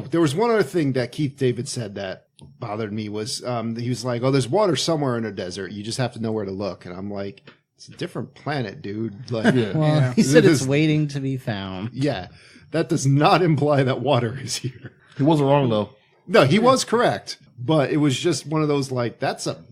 there was one other thing that Keith David said that bothered me was he was like, "Oh, there's water somewhere in a desert. You just have to know where to look." And I'm like, "It's a different planet, dude." Like, Yeah. Well, Yeah. he said It it's is- waiting to be found. yeah, that does not imply that water is here. He wasn't wrong though. No, he was correct, but it was just one of those like that's a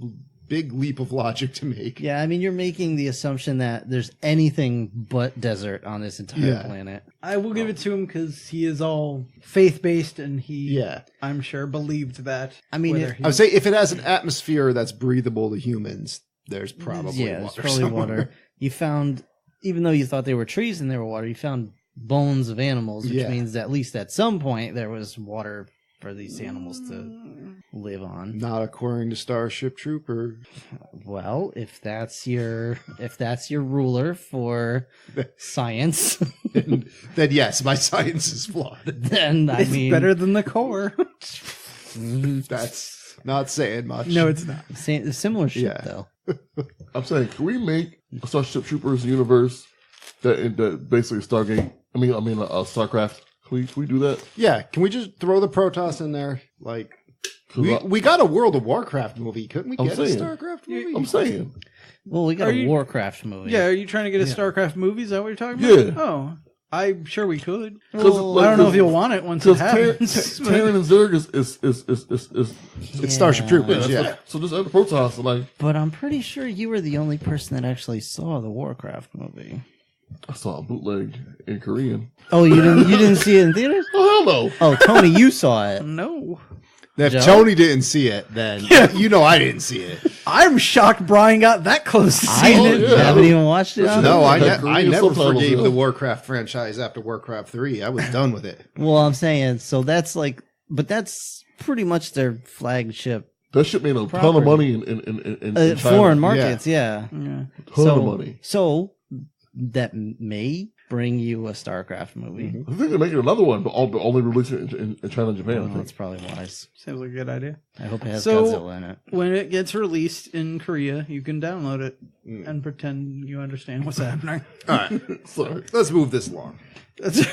big leap of logic to make. Yeah, I mean, you're making the assumption that there's anything but desert on this entire Yeah. planet. I will give it to him because he is all faith-based and he, Yeah. I'm sure, believed that. I mean, whether if- he- I would say if it has an atmosphere that's breathable to humans, there's probably Yeah, water there's probably somewhere. water. You found, even though you thought they were trees and they were water, you found bones of animals, which Yeah. means that at least at some point there was water for these animals to live on. Not according to Starship Trooper. Well, if that's your ruler for science, Then yes, my science is flawed. then I it's mean, better than the core. That's Not saying much. No, it's not. Similar shit, Yeah. though. I'm saying, can we make a Starship Troopers universe that basically Stargate? StarCraft. Can we do that? Yeah, can we just throw the Protoss in there? Like, 'Cause we got a World of Warcraft movie. Couldn't we I'm get saying. a StarCraft movie? I'm saying. Well, we got Are a you- Warcraft movie. Yeah, are you trying to get a StarCraft movie? Is that what you're talking Yeah. about? Oh, I'm sure we could. Well, I don't know if you'll want it once it Because happens. Terran and Zerg is It's Starship Troopers, yeah. So just add the Protoss and like But I'm pretty sure you were the only person that actually saw the Warcraft movie. I saw a bootleg in Korean. Oh, you didn't see it in theaters? Oh hell no! Oh, Tony, you saw it. No. If Joe? Tony didn't see it, then you know I didn't see it. I'm shocked Brian got that close to I seeing Oh, it. yeah. haven't even watched it. No, I Had Korean never subtitles, forgave yeah. the Warcraft franchise after Warcraft 3. I was done with it. Well, I'm saying, so that's like, but that's pretty much their flagship. That shit made a ton Property. of money in China. Foreign markets, yeah. Yeah. Ton of money. So that may bring you a StarCraft movie. I think they're making another one, but only release it in China and Japan. I Well, think. that's probably wise. Sounds like a good idea. I hope it has So- Godzilla in it. When it gets released in Korea, you can download it and pretend you understand what's happening. All right, Sorry. let's move this along. That's-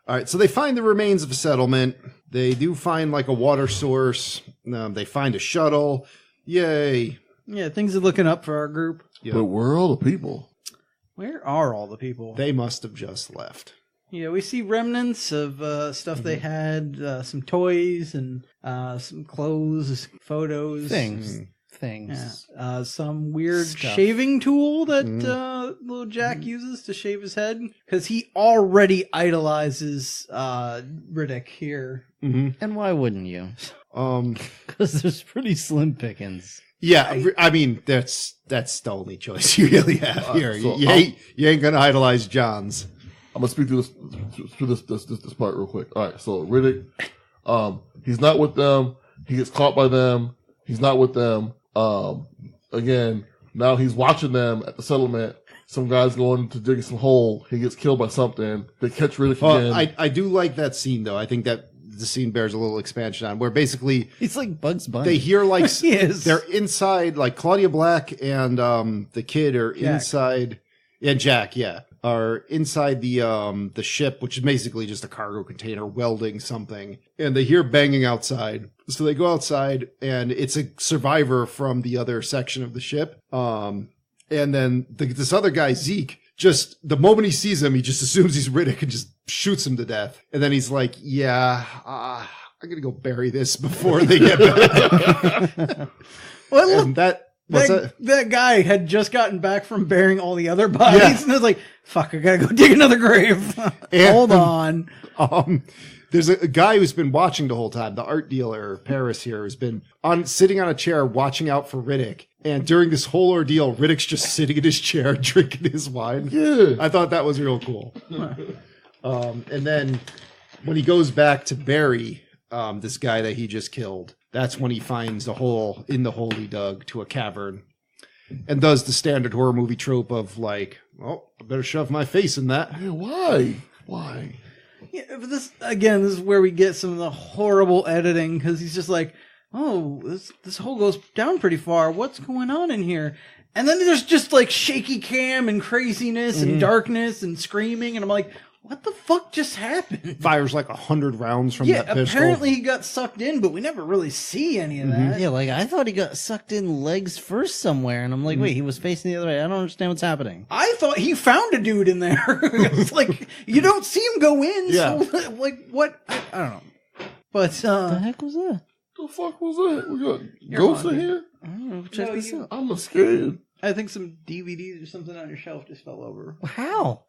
All right, so they find the remains of a settlement. They do find like a water source. They find a shuttle. Yay. yeah, things are looking up for our group. Yeah. But where are all the people? Where are all the people? They must have just left. Yeah, we see remnants of stuff they had, some toys and some clothes, photos. Things. Yeah. Some weird Stuff. shaving tool that little Jack uses to shave his head. Because he already idolizes Riddick here. And why wouldn't you? Because there's pretty slim pickings. Yeah, I mean that's the only choice you really have here. so you ain't gonna idolize Johns. I'm gonna speak to this part real quick. All right, so Riddick, he's not with them. He gets caught by them. He's not with them. Again, now he's watching them at the settlement. Some guy's going to dig some hole. He gets killed by something. They catch Riddick again. I do like that scene though. I think that the scene bears a little expansion on where basically He's like Bugs Bunny. they hear like He is. they're inside, like Claudia Black and the kid are Jack. inside, and Jack, yeah, are inside the ship, which is basically just a cargo container welding something, and they hear banging outside. So they go outside, and it's a survivor from the other section of the ship. And then this other guy, Zeke, just the moment he sees him, he just assumes he's Riddick and just shoots him to death. And then he's like, "Yeah, I'm gonna go bury this before they get back." Well, look, And that guy had just gotten back from burying all the other bodies, Yeah. and I was like, "Fuck, I gotta go dig another grave." And- Hold on. There's a guy who's been watching the whole time. The art dealer, Paris here, has been sitting on a chair watching out for Riddick. And during this whole ordeal, Riddick's just sitting in his chair drinking his wine. yeah. I thought that was real cool. And then when he goes back to bury this guy that he just killed, that's when he finds a hole in the hole he dug to a cavern, and does the standard horror movie trope of like, "Oh, I better shove my face in that." Hey, why? Why? Yeah, but this is where we get some of the horrible editing because he's just like, "Oh, this hole goes down pretty far. What's going on in here?" And then there's just like shaky cam and craziness and darkness and screaming, and I'm like, "What the fuck just happened?" Fires like 100 rounds from Yeah, that pistol. apparently he got sucked in, but we never really see any of that. Yeah, like I thought he got sucked in legs first somewhere, and I'm like, wait, he was facing the other way. I don't understand what's happening. I thought he found a dude in there. It's like you don't see him go in. Yeah. So like what? I don't know. But What the heck was that? The fuck was that? We got ghosts in here? I don't know. Check No, this you- out. I'm scared. I think some DVDs or something on your shelf just fell over. How?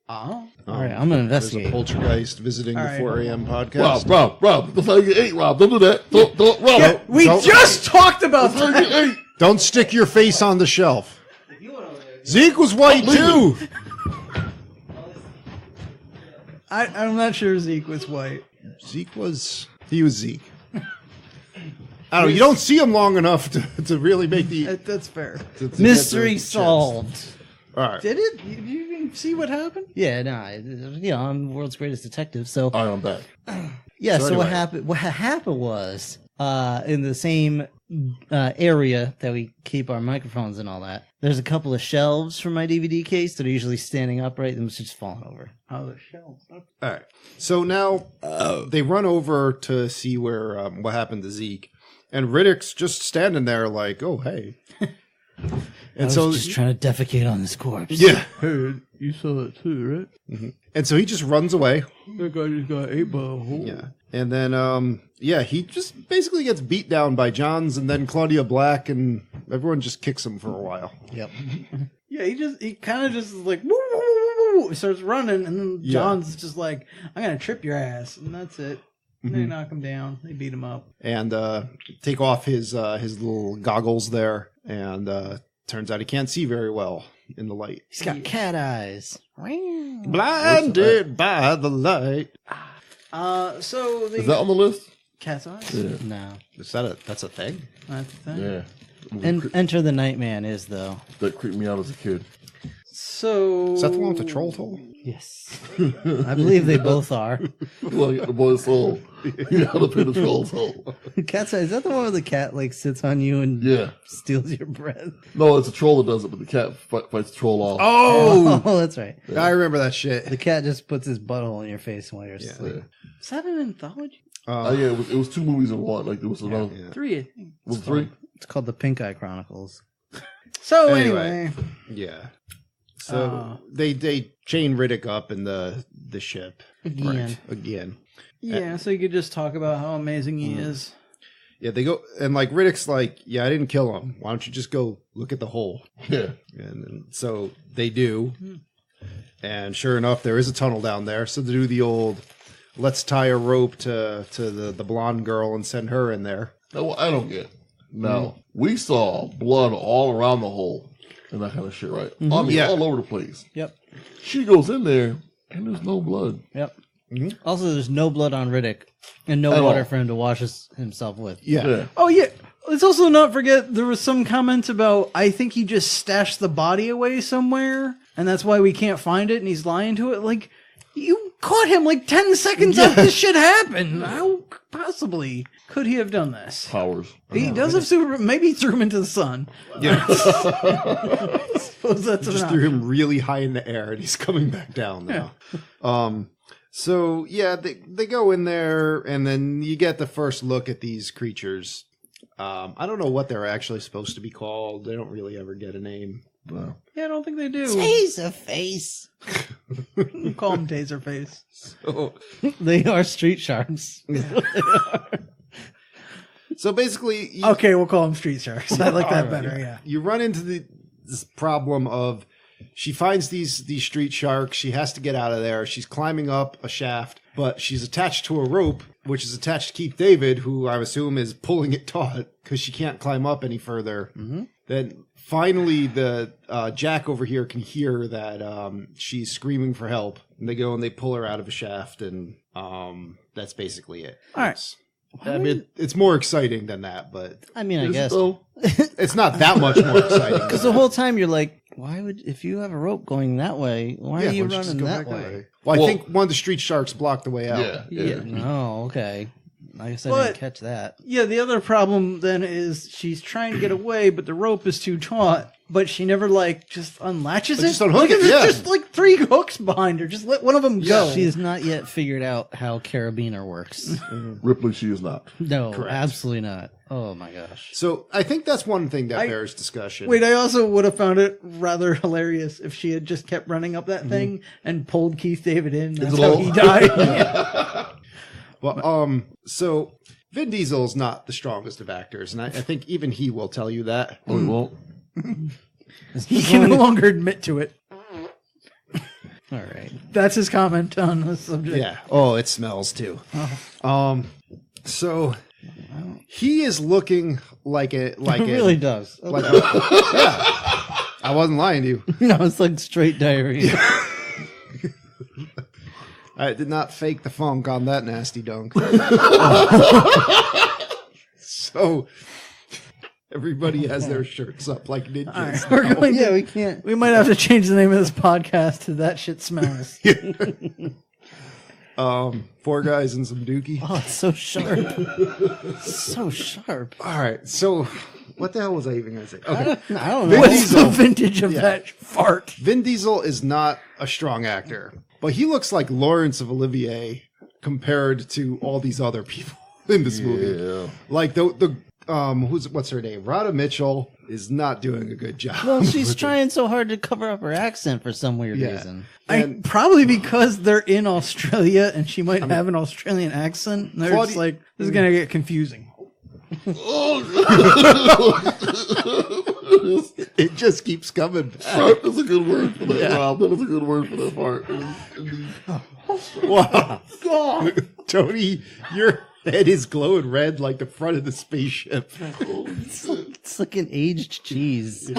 Oh, All right, I'm gonna There's a investigate. poltergeist visiting All the right. 4 a.m. podcast. Rob, that's how you get ate, Rob. Don't do that. Don't, Rob. we don't- just talked about That's how you that. get ate. Don't stick your face on the shelf. Zeke was white too. I'm not sure Zeke was white. He was Zeke. I don't know. You don't see him long enough to really make the That's fair. to get Mystery the chance. solved. All right. Did it? Did you even see what happened? Yeah, I'm the world's greatest detective. So All right, I'm back. yeah, so what anyway. happened? What happened was in the same area that we keep our microphones and all that, there's a couple of shelves for my DVD case that are usually standing upright and it's just falling over. Oh, the shells. All right. So now they run over to see where what happened to Zeke, and Riddick's just standing there like, "Oh, hey." And so just trying to defecate on this corpse. Yeah. Hey, you saw that too, right? And so he just runs away. That guy just got ate by a hole. Yeah. And then he just basically gets beat down by Johns and then Claudia Black, and everyone just kicks him for a while. Yep. Yeah, he kind of just is like, woo, woo, woo, woo, woo, starts running, and then John's just like, I'm going to trip your ass. And that's it. And they knock him down. They beat him up. And take off his little goggles there, and turns out he can't see very well in the light. He's got cat eyes. Blinded by the light. So Is that on the list? Cat's eyes? Yeah. No. That's a thing? That's the thing. Yeah. And Enter the Nightman is, though. That creeped me out as a kid. So... Is that the one with the troll toll? Yes. I believe they both are. Like the boy's soul. You gotta pay the troll's soul. Cat's eyes. Is that the one where the cat, like, sits on you and Yeah. steals your breath? No, it's a troll that does it, but the cat fights the troll off. Oh, that's right. I remember that shit. The cat just puts his butthole in your face while you're asleep. Yeah. Is that an anthology? Yeah, it was 2 movies in one. Like, there was another. Yeah. 3, I think. Was it 3? It's called the Pink Eye Chronicles. So Anyway. anyway. Yeah. So they chain Riddick up in the ship. Again. Yeah, so you could just talk about how amazing he is. Yeah, they go, and like Riddick's like, yeah, I didn't kill him. Why don't you just go look at the hole? Yeah. And so they do. And sure enough, there is a tunnel down there. So they do the old, let's tie a rope to the blonde girl and send her in there. Now, what I don't get. Now, we saw blood all around the hole and that kind of shit, right? I mean, Yeah. all over the place. Yep. She goes in there and there's no blood. Yep. Also, there's no blood on Riddick and no At water all. for him to wash himself with. Yeah. Oh, yeah. Let's also not forget there was some comment about, I think he just stashed the body away somewhere, and that's why we can't find it, and he's lying to it. Like, you caught him like 10 seconds after this shit happened. How possibly could he have done this? Powers. He does have super. Maybe he threw him into the sun. Yeah. Suppose that's Just an threw option. him really high in the air, and he's coming back down now. So yeah, they go in there, and then you get the first look at these creatures. I don't know what they're actually supposed to be called. They don't really ever get a name. No. Yeah, I don't think they do. Taserface. Call him Taserface. So, They are street sharks. so basically, you, Okay, we'll call him Street Sharks. I like that better. Yeah. you run into this problem of she finds these street sharks. She has to get out of there. She's climbing up a shaft, but she's attached to a rope, which is attached to Keith David, who I assume is pulling it taut because she can't climb up any further. Then finally, the Jack over here can hear that she's screaming for help, and they go and they pull her out of a shaft, and that's basically it. All right. It's- I mean, it's more exciting than that, but I mean, I Is it guess. though? it's not that much more exciting. Because the whole time you're like, why would, if you have a rope going that way, why are you why don't just running go that back way? Well, I Well- think one of the street sharks blocked the way out. Yeah. Yeah. No, okay. I guess I But- didn't catch that. Yeah, the other problem then is she's trying to get away, but the rope is too taut. But she never just unlatches it. Just unhook Like, it, there's yeah. just like 3 hooks behind her. Just let one of them go. She's not yet figured out how carabiner works. Ripley, she is not. No, Correct. absolutely not. Oh my gosh. So I think that's one thing that bears discussion. Wait, I also would have found it rather hilarious if she had just kept running up that thing and pulled Keith David in. That's how he died. Well, so Vin Diesel's not the strongest of actors, and I think even he will tell you that. Oh, he won't. He can no longer admit to it. All right. That's his comment on the subject. Yeah. Oh, it smells too. So he is looking like It really does. like yeah. I wasn't lying to you. No, it's like straight diarrhea. I did not fake the funk on that nasty dunk. So everybody has their shirts up like ninjas. All right, we're going yeah, to, we can't. we might have to change the name of this podcast to That Shit Smells. Four guys and some dookie. Oh, it's so sharp. So sharp. All right. So what the hell was I even going to say? Okay. I don't know. What's the vintage of that fart? Vin Diesel is not a strong actor, but he looks like Laurence of Olivier compared to all these other people in this movie. Yeah. Like what's her name? Rhoda Mitchell is not doing a good job. Well, she's trying so hard to cover up her accent for some weird reason. Probably because they're in Australia and she might have an Australian accent. And they're just like, this is going to get confusing. It just keeps coming back. Sharp is a good word for that, Rob. That is a good word for that part. Wow. Tony, your head is glowing red like the front of the spaceship. It's like an aged cheese.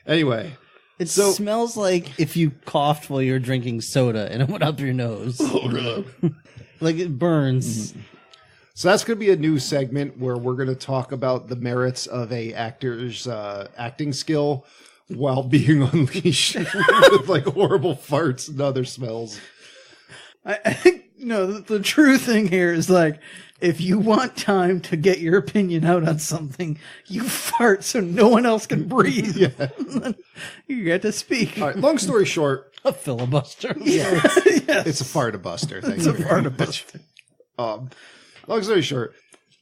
Anyway, It smells like if you coughed while you were drinking soda and it went up your nose. Oh, God. Like it burns. so that's going to be a new segment where we're going to talk about the merits of a actor's acting skill while being unleashed with like horrible farts and other smells. I think, the true thing here is like, if you want time to get your opinion out on something, you fart so no one else can breathe. You get to speak. All right, long story short, A filibuster. it's a fartabuster. Thank you. Fartabuster. Long story short,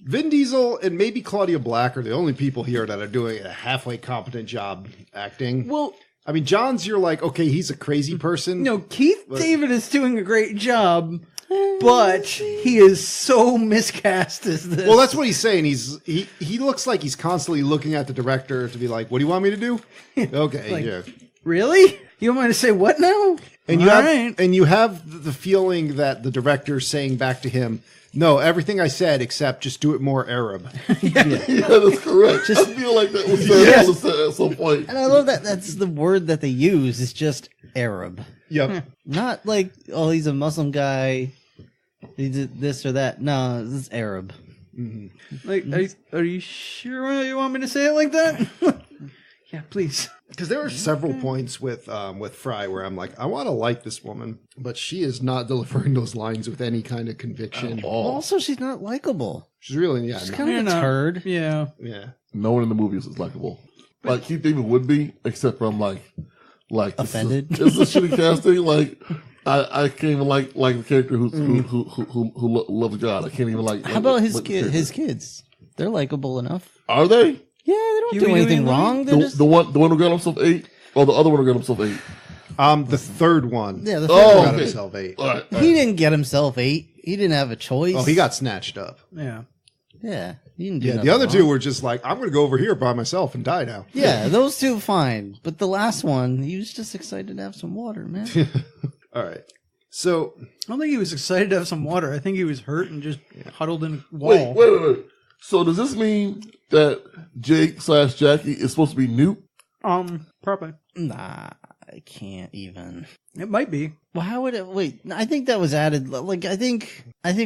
Vin Diesel and maybe Claudia Black are the only people here that are doing a halfway competent job acting. Well, I mean, John's, you're like, okay, he's a crazy person. no, Keith David is doing a great job, but he is so miscast as this. Well, that's what he's saying. He looks like he's constantly looking at the director to be like, "What do you want me to do?" Okay, Like, yeah. Really? You want me to say what now? And you have the feeling that the director's saying back to him, "No, everything I said, except just do it more Arab." Yeah, that's correct. I feel like that was said at some point. And I love that that's the word that they use. It's just Arab. Yep. Not like, oh, he's a Muslim guy. He did this or that. No, this is Arab. Like, are you sure you want me to say it like that? Yeah, please. Because there are several points with Fry where I'm like, I want to like this woman, but she is not delivering those lines with any kind of conviction. Also, she's not likable. She's really, She's kind of a turd. Yeah. yeah. No one in the movies is likable. Like Keith David would be, except for I'm like Offended? It's a shitty casting. Like I can't even like the character who loves God. I can't even like. How about his kids? They're likable enough. Are they? Yeah, they don't do Huey, anything Huey, wrong. They're just... The one who got himself 8, or the other one who got himself 8? The third one. Yeah, the Oh, got okay. himself 8. All right. He didn't get himself 8. He didn't have a choice. Oh, he got snatched up. Yeah. Yeah, he didn't do Yeah, nothing the other wrong. two were just like, I'm going to go over here by myself and die now. Yeah, those two fine. But the last one, he was just excited to have some water, man. All right. So, I don't think he was excited to have some water. I think he was hurt and just huddled in a wall. Wait. So does this mean that Jake/Jackie is supposed to be Newt? Probably. Nah, I can't even. It might be. Well, how would it? Wait, I think that was added. Like, I think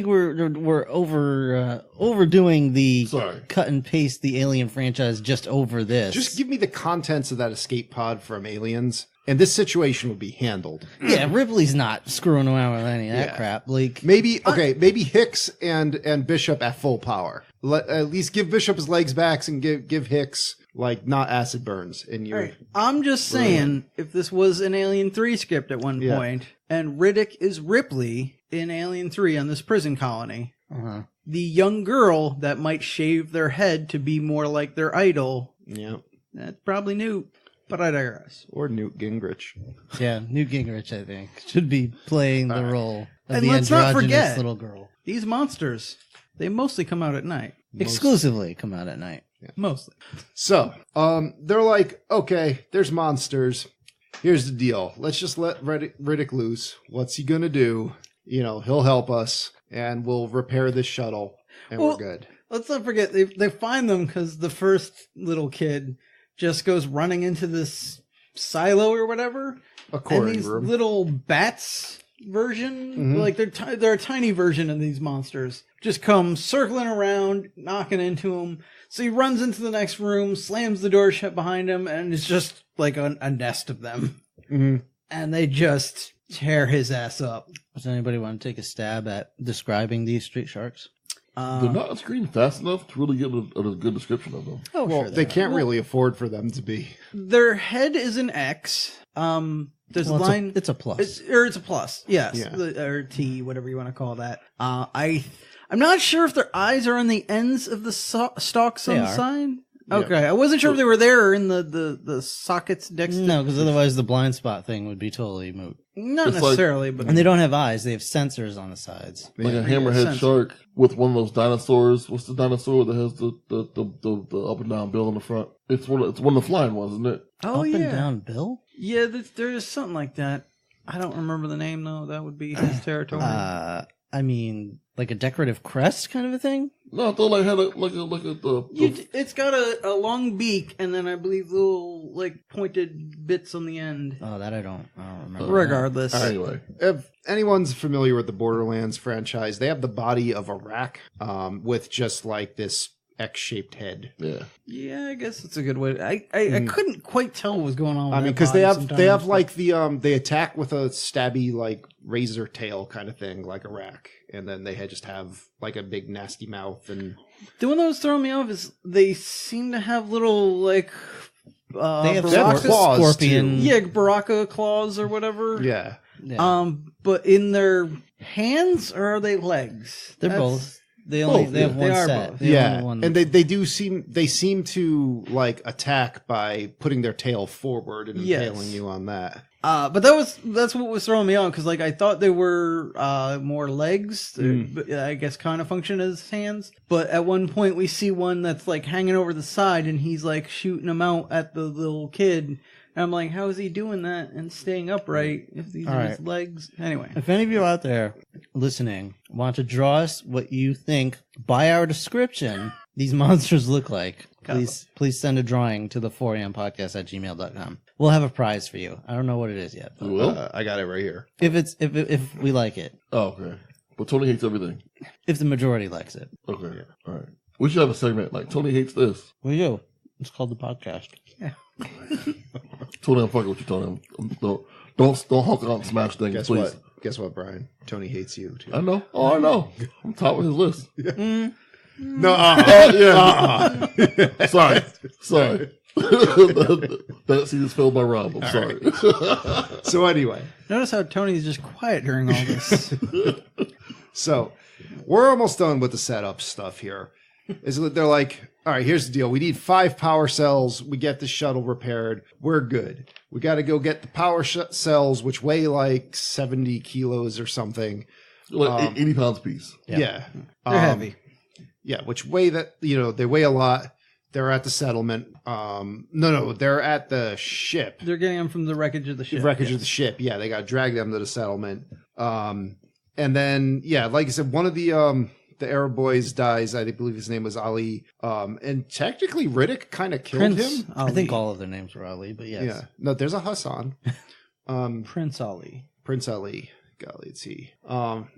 we're overdoing the Sorry. cut and paste the Alien franchise just over this. just give me the contents of that escape pod from Aliens, and this situation would be handled. yeah, Ripley's not screwing around with any of that Yeah. crap. Like, Maybe Hicks and Bishop at full power. At least give Bishop his legs back and give Hicks like not acid burns in your. Right. I'm just saying, if this was an Alien 3 script at one Yeah. point, and Riddick is Ripley in Alien 3 on this prison colony, the young girl that might shave their head to be more like their idol, Yeah. that's probably Newt. But I digress. Or Newt Gingrich. yeah, Newt Gingrich, I think, should be playing the role of And the let's not androgynous forget- little girl. These monsters, they mostly come out at night. Exclusively come out at night. Mostly. So, they're like, okay, there's monsters. Here's the deal. Let's just let Riddick loose. What's he gonna do? You know, he'll help us, and we'll repair this shuttle, and Well, we're good. Let's not forget, they find them because the first little kid just goes running into this silo or whatever. A And coring these room. little bats version, like they're a tiny version of these monsters, just come circling around, knocking into him. So he runs into the next room, slams the door shut behind him, and it's just like a nest of them. and they just tear his ass up. Does anybody want to take a stab at describing these street sharks? They're not on screen fast enough to really get a good description of them. Oh, Well, they can't really afford for them to be. Their head is an X. There's a Well, line. it's a plus. It's a plus. Yes, Yeah. or T, whatever you want to call that. I'm not sure if their eyes are on the ends of the stalks on They the are. side. Okay, I wasn't sure if they were there or in the sockets next to. No, because otherwise the blind spot thing would be totally moot. Not It's necessarily, but And they don't have eyes; they have sensors on the sides. Like a hammerhead sense. shark with one of those dinosaurs. What's the dinosaur that has the up and down bill in the front? It's one of the flying ones, isn't it? oh Up yeah, and down, Bill. yeah. There's something like that. I don't remember the name though. That would be his territory. I mean, like a decorative crest kind of a thing. No, I thought like had It's got a long beak, and then I believe little like pointed bits on the end. Oh, that I don't remember. Regardless, anyway. If anyone's familiar with the Borderlands franchise, they have the body of a rack with just like this X-shaped head. Yeah. yeah, I guess it's a good way. I couldn't quite tell what was going on. With I mean, that because body they sometimes. have like the they attack with a stabby like razor tail kind of thing, like a rack, and then they just have like a big nasty mouth and. The one that was throwing me off is they seem to have little like They have Baraka- claws, scorpion. too. yeah, Baraka claws or whatever. Yeah. Yeah. But in their hands or are they legs? They're That's- both. They only Both, they have yeah. one They are set. both. They have Yeah, only one. and they seem to like attack by putting their tail forward and Yes. impaling you on that. But that's what was throwing me off because like I thought they were more legs, but I guess kind of function as hands. But at one point we see one that's like hanging over the side and he's like shooting them out at the little kid. And I'm like, how is he doing that and staying upright if these All are his right. legs? Anyway, If any of you out there listening want to draw us what you think by our description these monsters look like, please send a drawing to the 4ampodcast@gmail.com. We'll have a prize for you. I don't know what it is yet. You But will? I got it right here. if we like it, Oh, okay. But Tony hates everything. if the majority likes it, Okay. All right. We should have a segment like Tony hates this. we do. It's called the podcast. Tony, I'm fucking with you, Tony. Don't honk out and smash things, Guess please. what? Guess what, Brian? Tony hates you too. I know. Oh, I know. I'm top of his list. No, Yeah. Sorry. That scene is filled by Rob. I'm sorry. So anyway, notice how Tony's just quiet during all this. so we're almost done with the setup stuff here. Is that they're like, all right, here's the deal. We need 5 power cells. We get the shuttle repaired. We're good. We got to go get the power cells, which weigh like 70 kilos or something. Like 80 pounds a piece. Yeah. They're heavy. Yeah, which weigh that, they weigh a lot. They're at the settlement. No, they're at the ship. They're getting them from the wreckage of the ship. Wreckage of the ship. Yeah, they got to drag them to the settlement. And then, yeah, like I said, one of the Arab boys dies. I believe his name was Ali. And technically, Riddick kind of killed Prince him. Ali. I think all of their names were Ali, but yes. Yeah. No, there's a Hassan. Prince Ali. Prince Ali. Golly, it's he.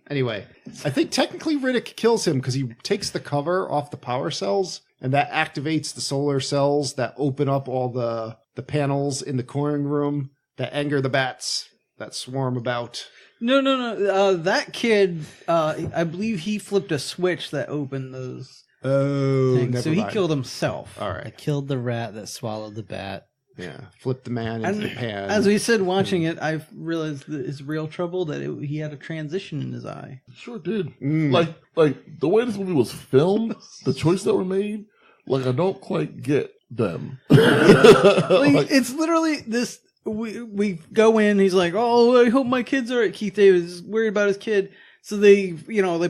Anyway, I think technically Riddick kills him because he takes the cover off the power cells, and that activates the solar cells that open up all the panels in the coring room that anger the bats that swarm about. No. That kid, I believe he flipped a switch that opened those Oh, things. So he killed himself. All I right. killed the rat that swallowed the bat. Yeah. Flip the man into And the pan. as we said watching it, I realized that his real trouble that he had a transition in his eye. Sure did. Like the way this movie was filmed, the choices that were made, like I don't quite get them. Like, it's literally this. We go in. He's like, "Oh, I hope my kids are." Keith David is worried about his kid, so they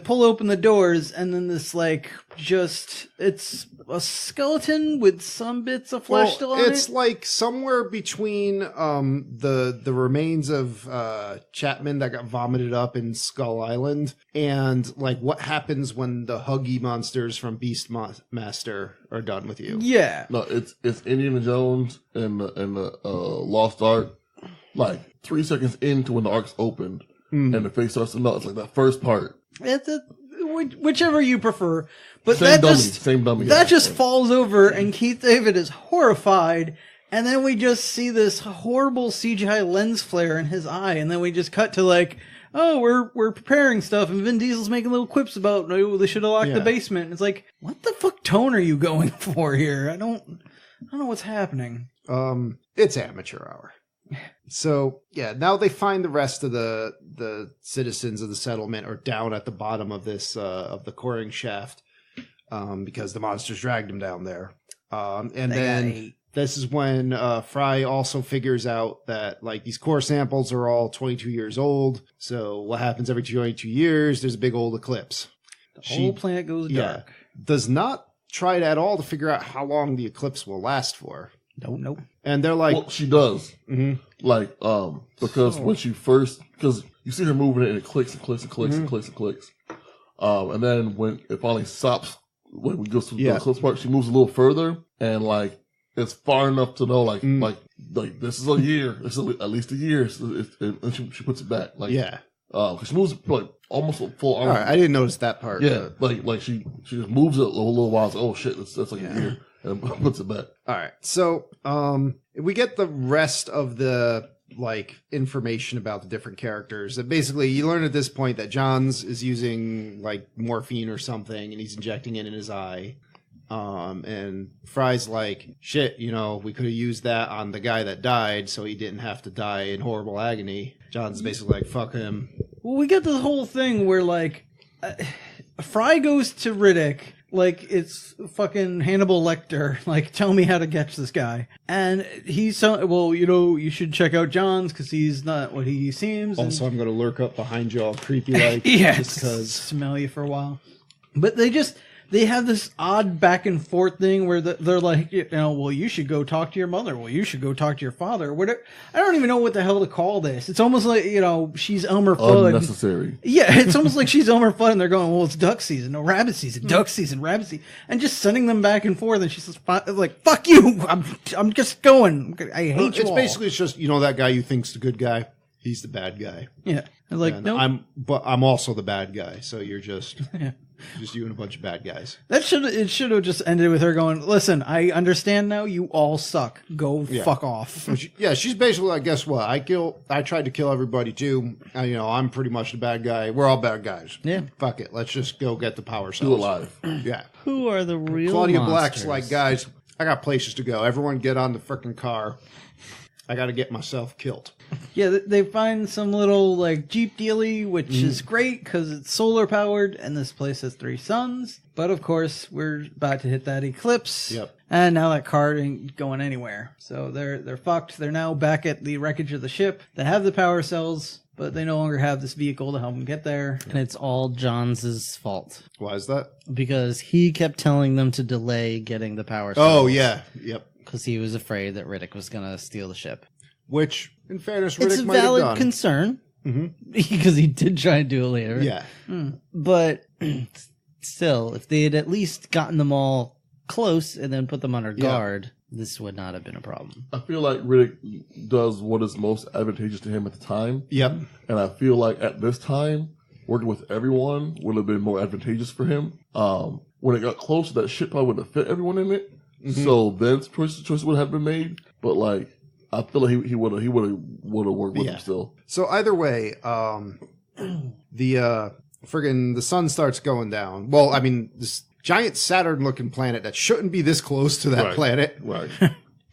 pull open the doors, and then this it's a skeleton with some bits of flesh still on it's it. like somewhere between the remains of Chapman that got vomited up in Skull Island and like what happens when the Huggy monsters from Beastmaster are done with you. Yeah, No, it's Indiana Jones and the Lost Ark. Like 3 seconds into when the ark's opened and the face starts to melt. It's like that first part. whichever you prefer. But Same dummy. that Same dummy. just falls over, and Keith David is horrified And then we just see this horrible CGI lens flare in his eye, and then we just cut to like, oh, we're preparing stuff, and Vin Diesel's making little quips about, oh, they should have locked the basement. And it's like, what the fuck tone are you going for here? I don't know what's happening. It's amateur hour. So yeah, now they find the rest of the citizens of the settlement are down at the bottom of this of the coring shaft, because the monsters dragged them down there. And then this is when Fry also figures out that like these core samples are all 22 years old. So what happens every 22 years? There's a big old eclipse. The whole planet goes dark. Does not try at all to figure out how long the eclipse will last for. Nope. And they're like, well, she does. Like, because when she first, because you see her moving it and it clicks and clicks and clicks and clicks and clicks. And then when it finally stops, when we go to the eclipse part, she moves a little further and like, it's far enough to know like this is a year. It's at least a year. And she puts it back. Like, because she moves like almost a full arm. All right, I didn't notice that part. Yeah, like she just moves it a little while. It's like, oh shit, that's like a year. And puts it back. All right. So, we get the rest of the like information about the different characters. That basically you learn at this point that Johns is using like morphine or something, and he's injecting it in his eye. And Fry's like, shit, we could have used that on the guy that died, so he didn't have to die in horrible agony. John's basically like, fuck him. Well, we get this whole thing where like Fry goes to Riddick. Like, it's fucking Hannibal Lecter. Like, tell me how to catch this guy. And he's so, well, you should check out Johns because he's not what he seems. Also, I'm going to lurk up behind you all creepy like. Just because smell you for a while. But they have this odd back and forth thing where they're like, well, you should go talk to your mother. Well, you should go talk to your father. Whatever. I don't even know what the hell to call this. It's almost like, she's Elmer Fudd. Unnecessary. Yeah, it's almost like she's Elmer Fudd and they're going, well, it's duck season, no rabbit season, duck season, rabbit season. And just sending them back and forth. And she's just like, fuck you. I'm just going. I hate you It's all. basically just, that guy you think's the good guy. He's the bad guy. Yeah. Like, no. I'm also the bad guy. So you're just... Just you and a bunch of bad guys. It should have just ended with her going, listen, I understand now, you all suck. Go fuck off. She's basically like, guess what? I tried to kill everybody too. I'm pretty much the bad guy. We're all bad guys. Yeah. Fuck it. Let's just go get the power cells. Still alive. Yeah. Who are the real Claudia monsters? Black's like, guys, I got places to go. Everyone get on the frickin' car. I got to get myself killed. Yeah, they find some little like Jeep dealie, which is great because it's solar powered, and this place has 3 suns. But of course, we're about to hit that eclipse. Yep. And now that car ain't going anywhere. So they're fucked. They're now back at the wreckage of the ship. They have the power cells, but they no longer have this vehicle to help them get there. And it's all Johns' fault. Why is that? Because he kept telling them to delay getting the power cells. Oh, yeah. Yep. Because he was afraid that Riddick was going to steal the ship. Which, in fairness, It's a Riddick might have valid done. concern. Because he did try to do it later. Yeah. But still, if they had at least gotten them all close and then put them under guard, this would not have been a problem. I feel like Riddick does what is most advantageous to him at the time. Yep. And I feel like at this time, working with everyone would have been more advantageage for him. When it got closer, that shit probably wouldn't have fit everyone in it. So then choices would have been made. But like, I feel like he would have worked with him still. So either way, the sun starts going down. Well, I mean, this giant Saturn-looking planet that shouldn't be this close to that planet, Right.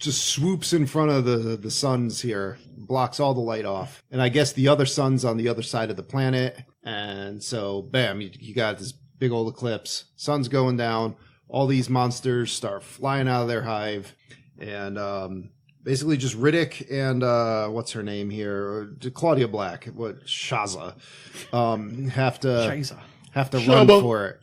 just swoops in front of the suns here, blocks all the light off. And I guess the other sun's on the other side of the planet. And so, bam, you got this big old eclipse. Sun's going down. All these monsters start flying out of their hive. And basically just Riddick and what's her name here? Claudia Black, Shaza, have to run for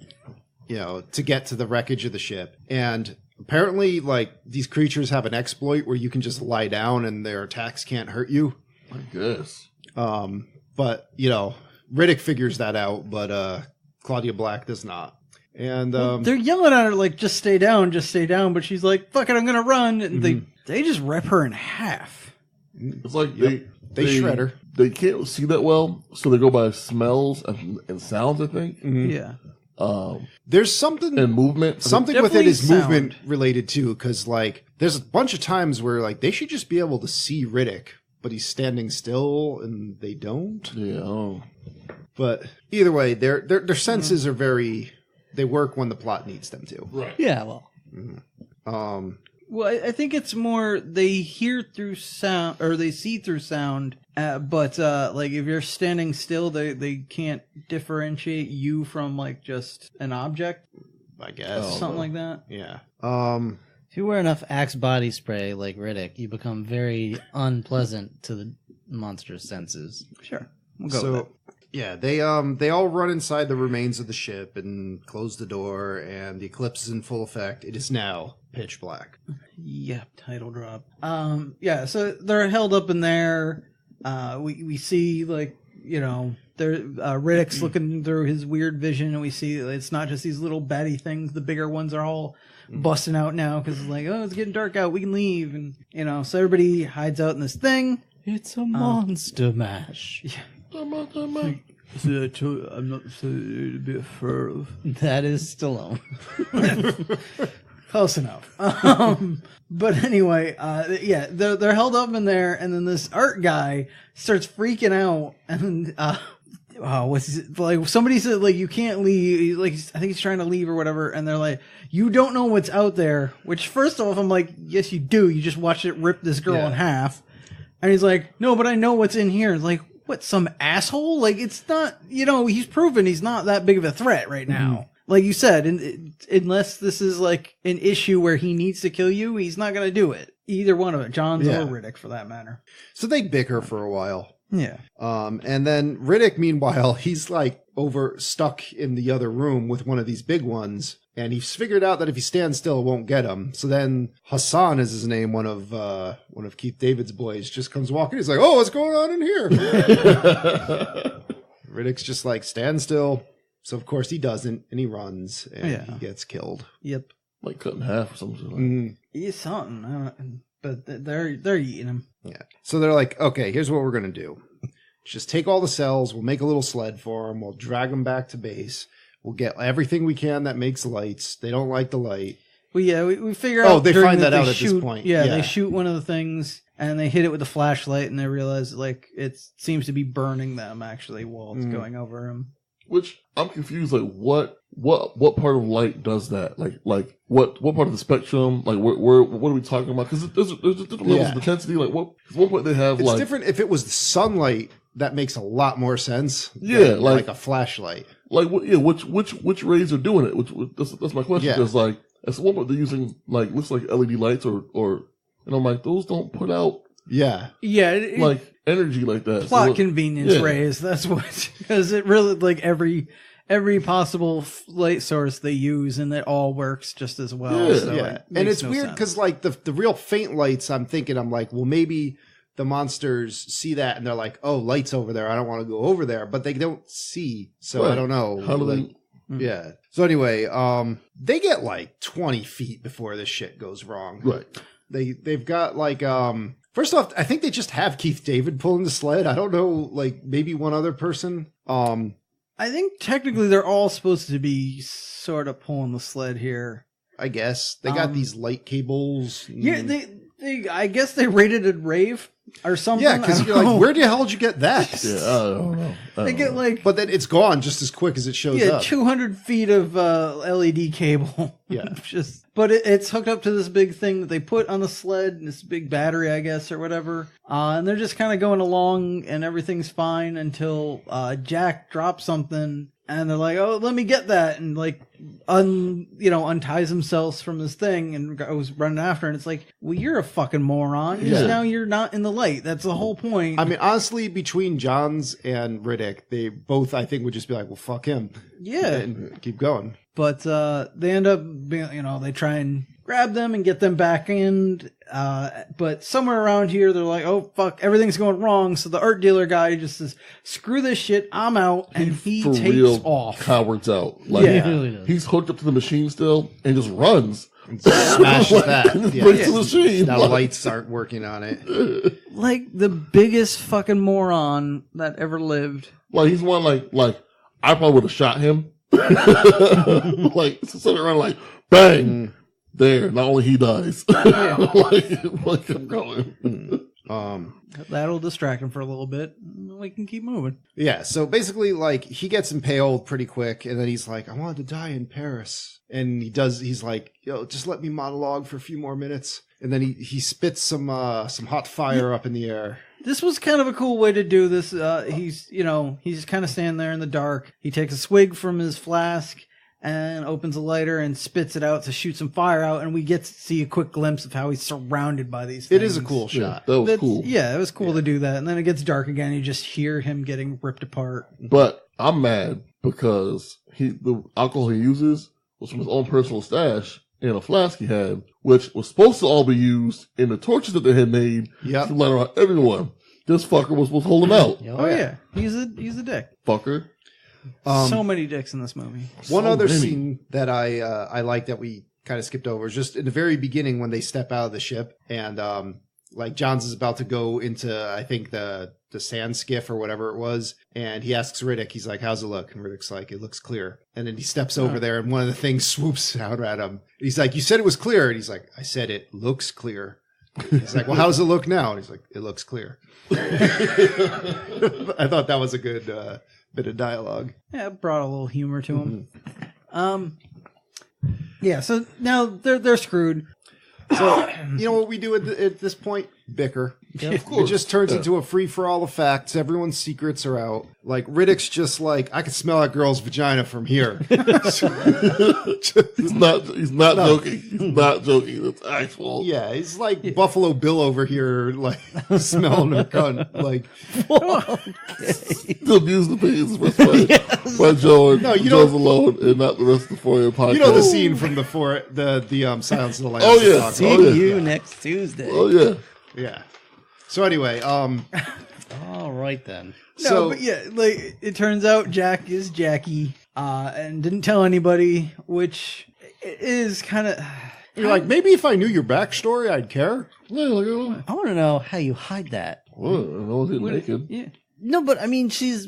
it, to get to the wreckage of the ship. And apparently, like, these creatures have an exploit where you can just lie down and their attacks can't hurt you. I guess. But Riddick figures that out, but Claudia Black does not. And they're yelling at her like, just stay down, but she's like, fuck it, I'm gonna run. And they just rip her in half. It's like they shred her. They can't see that well, so they go by smells and sounds, I think. Yeah. There's something and movement. with it Definitely is movement sound. related too, because like there's a bunch of times where like they should just be able to see Riddick, but he's standing still and they don't. Yeah. But either way, their senses are they work when the plot needs them to. Right. Yeah, well, Well, I think it's more they hear through sound or they see through sound, but like if you're standing still, they can't differentiate you from like just an object, I guess. something like that. Yeah. if you wear enough Axe body spray like Riddick, you become very unpleasant to the monster's senses. Sure, we'll go with that. Yeah, they all run inside the remains of the ship and close the door, and the eclipse is in full effect. It is now pitch black. Yep, title drop. Yeah, so they're held up in there. We see like Riddick's looking through his weird vision, and we see it's not just these little batty things. The bigger ones are all busting out now because it's like, oh, it's getting dark out. We can leave, and so everybody hides out in this thing. It's a monster mash. I'm not so a bit fur. That is Stallone. Close enough. But anyway, yeah, they're held up in there, and then this art guy starts freaking out, and like somebody said, like you can't leave. Like I think he's trying to leave or whatever, and they're like, you don't know what's out there. Which first off, I'm like, yes, you do. You just watched it rip this girl in half, and he's like, no, but I know what's in here. It's like, what, some asshole? Like it's not. He's proven he's not that big of a threat right now. Mm-hmm. Like you said, unless this is like an issue where he needs to kill you, he's not going to do it. Either one of it, Johns or Riddick for that matter. So they bicker for a while. Yeah. And then Riddick, meanwhile, he's like stuck in the other room with one of these big ones. And he's figured out that if he stands still, it won't get him. So then Hassan is his name, one of Keith David's boys, just comes walking. He's like, oh, what's going on in here? Riddick's just like, stand still. So of course he doesn't, and he runs, and he gets killed. Yep, like cut in half or something. He's something, but they're eating him. Yeah. So they're like, okay, here's what we're gonna do: just take all the cells. We'll make a little sled for them. We'll drag them back to base. We'll get everything we can that makes lights. They don't like the light. Well, yeah, we figure out. Oh, they find that out at this point. Yeah, they shoot one of the things, and they hit it with a flashlight, and they realize like it seems to be burning them actually while it's going over them. Which I'm confused. Like, what part of light does that? Like what part of the spectrum? Like, what are we talking about? Because there's different levels of intensity. Like, at one point they have it's different. If it was the sunlight, that makes a lot more sense. Yeah, like a flashlight. Like, which rays are doing it? That's my question. Because like at one point they're using like looks like LED lights or and I'm like, those don't put out. Yeah. Like energy like that. Plot convenience rays. That's what, because it really like every possible light source they use, and it all works just as well. Yeah. So And it's weird because like the real faint lights, I'm like, well, maybe the monsters see that and they're like, oh, lights over there. I don't want to go over there, but they don't see. So I don't know. How do they? Yeah. So anyway, they get like 20 feet before this shit goes wrong. Right. They've got like first off, I think they just have Keith David pulling the sled. I don't know, like maybe one other person. I think technically they're all supposed to be sort of pulling the sled here. I guess they got these light cables. Yeah, they I guess they rated it rave or something. Yeah, because you're like, where the hell did you get that? Yeah, I don't know. They get like, but then it's gone just as quick as it shows up. 200 feet of LED cable. Yeah, but it's hooked up to this big thing that they put on the sled, this big battery, I guess, or whatever. And they're just kind of going along, and everything's fine until Jack drops something. And they're like, oh, let me get that. And like, unties himself from this thing and goes running after. And it's like, well, you're a fucking moron. Because now you're not in the light. That's the whole point. I mean, honestly, between Johns and Riddick, they both, I think, would just be like, well, fuck him. Yeah. And keep going. But they end up being, they try and grab them and get them back in. But somewhere around here, they're like, oh, fuck, everything's going wrong. So the art dealer guy just says, screw this shit, I'm out. And he For takes real off. Cowards out. Like, Yeah. He really does. he's hooked up to the machine still and just runs. Smashes that. Yeah. Breaks the machine. Now lights aren't working on it. Like the biggest fucking moron that ever lived. Like, he's one like, I probably would have shot him Like, sitting around like, bang! There, not only he dies. like I'm going. That'll distract him for a little bit. We can keep moving. Yeah, so basically, like, he gets impaled pretty quick, and then he's like, I wanted to die in Paris. And he's like, yo, just let me monologue for a few more minutes. And then he spits some hot fire up in the air. This was kind of a cool way to do this. He's kind of standing there in the dark. He takes a swig from his flask and opens a lighter and spits it out to shoot some fire out, and we get to see a quick glimpse of how he's surrounded by these things. It is a cool shot. That was cool. Yeah, it was cool to do that. And then it gets dark again. You just hear him getting ripped apart. But I'm mad because the alcohol he uses was from his own personal stash in a flask he had, which was supposed to all be used in the torches that they had made Yep. to light around everyone. This fucker was supposed to hold him out. Oh yeah, he's a dick. Fucker. So many dicks in this movie. One So other many. scene that I like that we kind of skipped over is just in the very beginning when they step out of the ship and like Johns is about to go into I think the sand skiff or whatever it was, and he asks Riddick, he's like, how's it look? And Riddick's like, it looks clear. And then he steps over there and one of the things swoops out at him. He's like, you said it was clear. And he's like, I said it looks clear. He's like, well, how does it look now? And he's like, it looks clear. I thought that was a good bit of dialogue. Yeah, it brought a little humor to him. Yeah, so now they're screwed. So, you know what we do at this point? Bicker. Of course. It just turns into a free-for-all of facts. Everyone's secrets are out. Like, Riddick's just like, I can smell that girl's vagina from here. He's not joking. He's not joking. It's actual. Yeah, he's like Buffalo Bill over here, like, smelling her cunt. Like, The Abuse the Pig is by Joe and No, you Joe's don't- alone and not the rest of the 4 podcast. you know the scene from the Silence of the Lambs. Oh, we yeah. talked See about. yeah. you next Tuesday. Oh, yeah. Yeah. So anyway, All right then. No, so but yeah, like it turns out Jack is Jackie, and didn't tell anybody, which is kind of. you're like, maybe if I knew your backstory, I'd care. Yeah, like, oh, I want to know how you hide that. well, I was getting naked. Yeah. No, but I mean, she's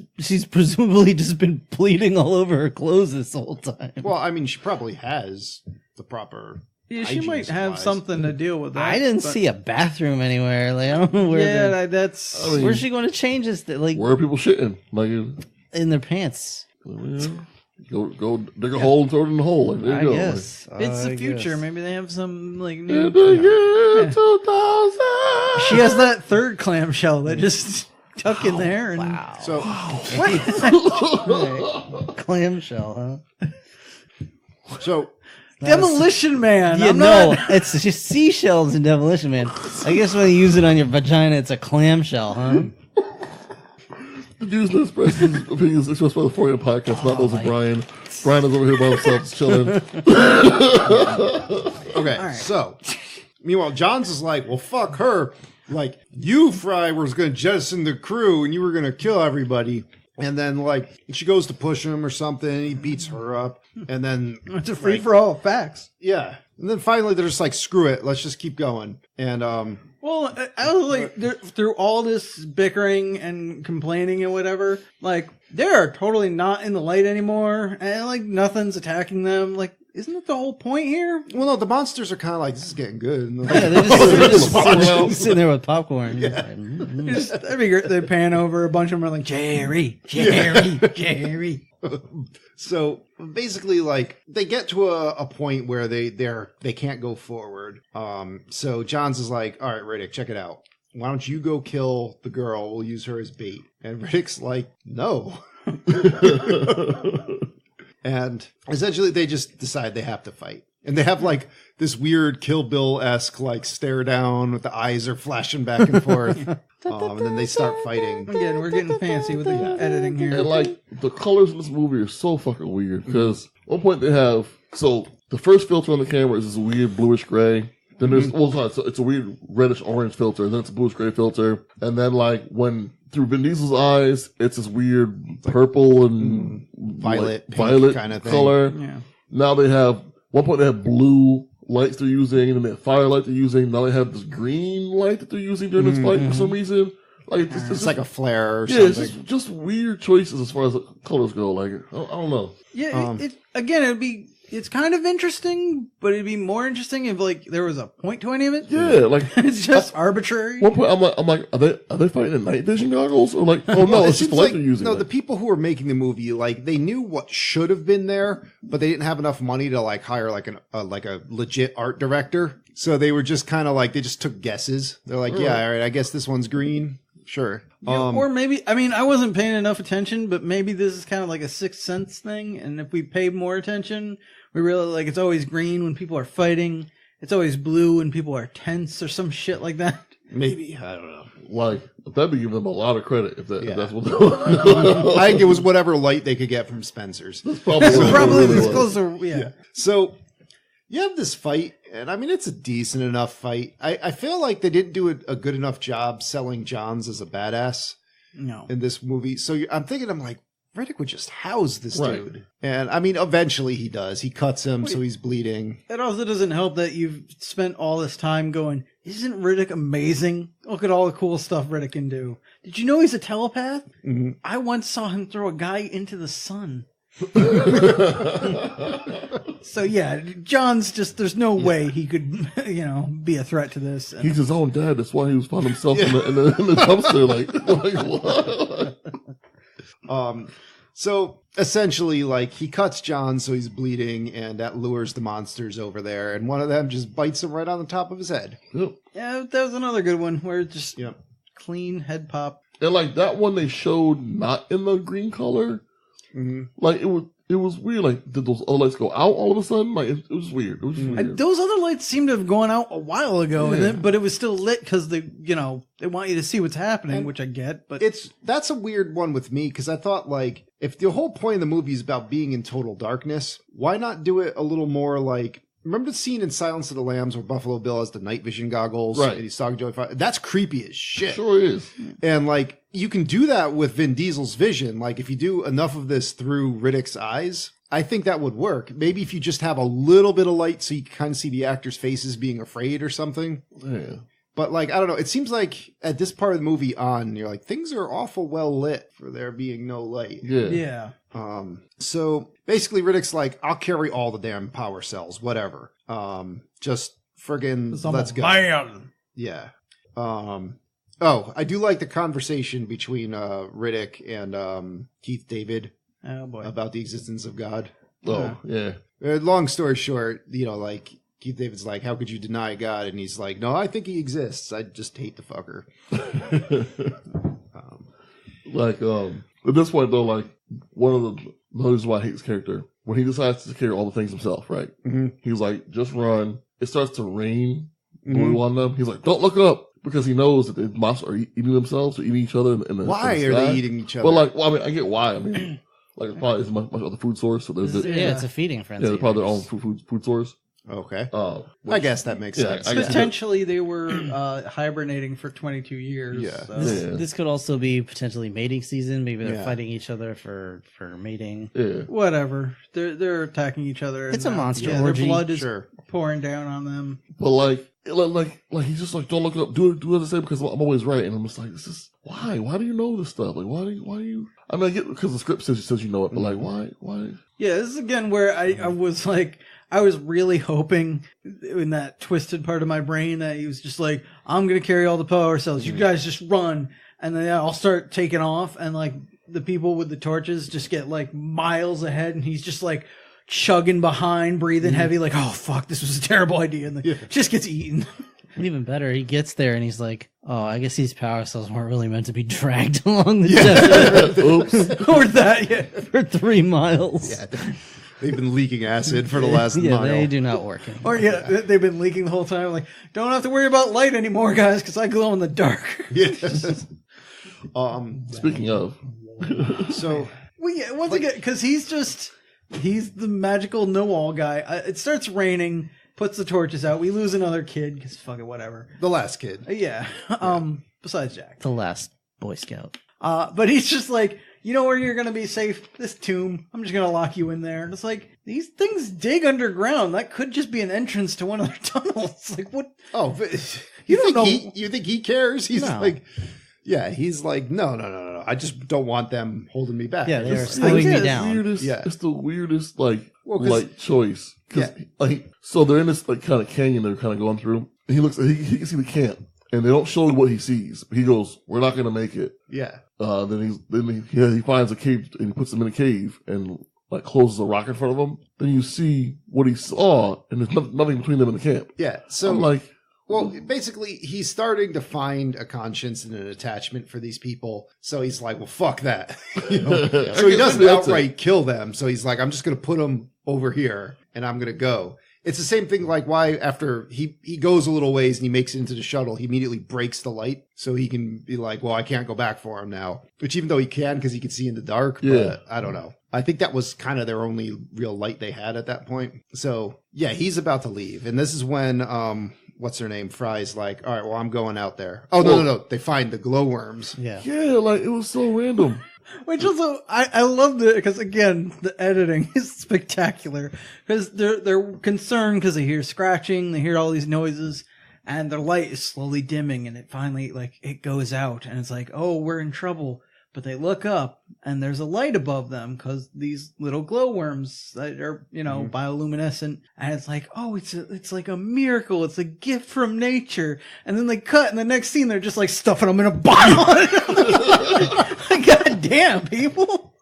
presumably just been bleeding all over her clothes this whole time. Well, I mean, she probably has the proper. Yeah, she hygiene might have supplies. something to deal with that. I didn't but- see a bathroom anywhere. Like I don't know where. Yeah, they're- that's. I mean, where's she going to change this? Like Where are people shitting? Like, in their pants. go dig a hole and throw it in the hole. Like, there you I go. guess It's the I future. guess. Maybe they have some like Like, new. in the year 2000. She has that third clamshell that just tuck in there and. Wow. So Clamshell, huh? so Demolition Man. Yeah, I'm no, not. it's just seashells in Demolition Man. I guess when you use it on your vagina, it's a clamshell, huh? The views and expressions, opinions expressed by the 4 podcast, not those of Brian. Brian is over here by himself, just chilling. okay, so meanwhile, Johns is like, well, fuck her. Like, you, Fry, was going to jettison the crew and you were going to kill everybody. And then, like, she goes to push him or something, and he beats her up. And then, It's a free for all facts. yeah. And then finally, they're just like, screw it, let's just keep going. And, Well, I was like, through all this bickering and complaining and whatever, like, they're totally not in the light anymore, and like, nothing's attacking them. Like, isn't that the whole point here? well, no, the monsters are kind of like, this is getting good. And Yeah, they're just sitting there with popcorn. Yeah. Just, that'd be great. They pan over, a bunch of them are like, Jerry, Jerry. So basically, like, they get to a point where they can't go forward. So Johns is like, all right, Riddick, check it out. Why don't you go kill the girl? We'll use her as bait. And Riddick's like, no. And essentially they just decide they have to fight. And they have like this weird Kill Bill-esque like stare down with the eyes are flashing back and forth. And then they start fighting. Again, we're getting fancy with the editing here. And like the colors in this movie are so fucking weird because at one point they have the first filter on the camera is this weird bluish gray. Then there's it's a weird reddish orange filter. Then it's a bluish gray filter. And then like when through Vin Diesel's eyes, it's this weird purple and Violet, pink violet kind of thing. color. Yeah. Now they have one point they have blue lights they're using, and then they have firelight they're using. Now they have this green light that they're using during this fight for some reason. Like It's like a flare or yeah, it's something. just weird choices as far as the colors go. Like I don't know. Yeah, it's kind of interesting, but it'd be more interesting if like there was a point to any of it. Yeah, like It's just arbitrary. one point I'm like, are they fighting in night vision goggles or like? Oh no, it's just seems the light like, they're using. No, like. the people who were making the movie, like they knew what should have been there, but they didn't have enough money to like hire like a legit art director. So they were just kind of like they just took guesses. They're like, yeah, all right, I guess this one's green. Sure. Or maybe, I mean, I wasn't paying enough attention, but maybe this is kind of like a Sixth Sense thing. And if we paid more attention, we realize like it's always green when people are fighting. It's always blue when people are tense or some shit like that. Maybe, I don't know. Like that'd be giving them a lot of credit if that's what. I think it was whatever light they could get from Spencer's. Probably This closer, yeah. So you have this fight, and I mean, it's a decent enough fight. I feel like they didn't do a good enough job selling Johns as a badass No. in this movie. So I'm thinking, I'm like, Riddick would just house this Right. dude. And I mean, eventually he does. He cuts him, so he's bleeding. It also doesn't help that you've spent all this time going, isn't Riddick amazing? Look at all the cool stuff Riddick can do. Did you know he's a telepath? Mm-hmm. I once saw him throw a guy into the sun. So yeah, John's just, there's no way he could, be a threat to this. He's his own dad. That's why he was found himself in the dumpster. Like what? So essentially, like, he cuts John so he's bleeding, and that lures the monsters over there, and one of them just bites him right on the top of his head. Yep. Yeah, that was another good one where it's just Yep. clean head pop. And like that one they showed not in the green color. Mm-hmm. Like it was weird. Like did those other lights go out all of a sudden? Like it was weird. It was just weird. Those other lights seem to have gone out a while ago, but it was still lit because they want you to see what's happening, which I get. But That's a weird one with me, because I thought, like, if the whole point of the movie is about being in total darkness, why not do it a little more like, remember the scene in Silence of the Lambs where Buffalo Bill has the night vision goggles? Right. And he's talking to Joey. That's creepy as shit. Sure is. And, like, you can do that with Vin Diesel's vision. Like, if you do enough of this through Riddick's eyes, I think that would work. Maybe if you just have a little bit of light so you can kind of see the actors' faces being afraid or something. Yeah. But, like, I don't know. It seems like at this part of the movie on, you're like, things are awful well lit for there being no light. Yeah. So basically Riddick's like, I'll carry all the damn power cells, whatever. Just friggin' let's go. Man. Yeah. Oh, I do like the conversation between Riddick and Keith David Oh boy. about the existence of God. Oh yeah. Long story short, like, Keith David's like, how could you deny God? And he's like, no, I think he exists. I just hate the fucker. Like at this point though, like one of the reasons why I hate this character, when he decides to carry all the things himself, right? Mm-hmm. He's like, just run. It starts to rain blue on them. He's like, don't look up, because he knows that the monsters are eating themselves or eating each other. Why in the are sky. they eating each other? Well, like, I mean, I get why. I mean, like, it probably is much other food source. So there's It's a feeding frenzy. they're probably their own food source. Okay. Which, I guess that makes yeah, sense. I guess- Potentially they were hibernating for 22 years. Yeah. So. This could also be potentially mating season. Maybe they're Yeah. fighting each other for mating. Yeah. Whatever. They're attacking each other. It's and, a monster their orgy. blood is Sure. pouring down on them. But like he's just like, don't look up, do as I say, because I'm always right. And I'm just like, this is why? Why do you know this stuff? Like, why do you? I mean, I get because the script says you know it, but like, why? Yeah, this is again where I was like, I was really hoping in that twisted part of my brain that he was just like, I'm going to carry all the power cells. You guys just run. And then I'll start taking off. And like the people with the torches just get like miles ahead. And he's just like chugging behind, breathing heavy. Like, oh, fuck, this was a terrible idea. And just gets eaten. And even better, he gets there and he's like, oh, I guess these power cells weren't really meant to be dragged along the desert Oops. Or that, yeah. for 3 miles. Yeah. They've been leaking acid for the last Yeah, mile. they do not work anymore. Or yeah, they've been leaking the whole time. Like, don't have to worry about light anymore, guys, because I glow in the dark. Yes. Speaking of, So Well, yeah, once again, because he's the magical know-all guy. It starts raining, puts the torches out. We lose another kid, because fuck it, whatever. the last kid. Yeah. Besides Jack. The last Boy Scout. But he's just like, you know where you're going to be safe? This tomb. I'm just going to lock you in there. And it's like, these things dig underground. That could just be an entrance to one of their tunnels. Like, what? Oh, but You don't know. You think he cares? He's No. like, Yeah, he's like, no. I just don't want them holding me back. Yeah, I they're just- slowing me it's down. Weirdest, Yeah. It's the weirdest, like, Well, 'cause- choice. 'Cause, Yeah. like, so they're in this, like, kind of canyon they're kind of going through. And he looks, he can see the camp. And they don't show you what he sees. He goes, we're not going to make it. Yeah. Then he finds a cave and he puts them in a cave and like closes a rock in front of him. Then you see what he saw and there's nothing between them in the camp. Yeah. So I'm like, well, basically, he's starting to find a conscience and an attachment for these people. So he's like, well, fuck that. You know? So he doesn't That's it. outright kill them. So he's like, I'm just going to put them over here and I'm going to go. It's the same thing like why after he goes a little ways and he makes it into the shuttle, he immediately breaks the light so he can be like, well, I can't go back for him now. Which even though he can because he can see in the dark, Yeah. but I don't know. I think that was kind of their only real light they had at that point. So yeah, he's about to leave. And this is when, what's her name? Fry's like, all right, well, I'm going out there. Oh, no. They find the glowworms. Yeah. yeah, like it was so random. Which also, I loved it because again, the editing is spectacular because they're concerned because they hear scratching, they hear all these noises, and their light is slowly dimming, and it finally it goes out, and it's like, oh, we're in trouble. But they look up, and there's a light above them because these little glowworms that are bioluminescent, and it's like, oh, it's like a miracle, it's a gift from nature. And then they cut, and the next scene they're just like stuffing them in a bottle. God damn, people.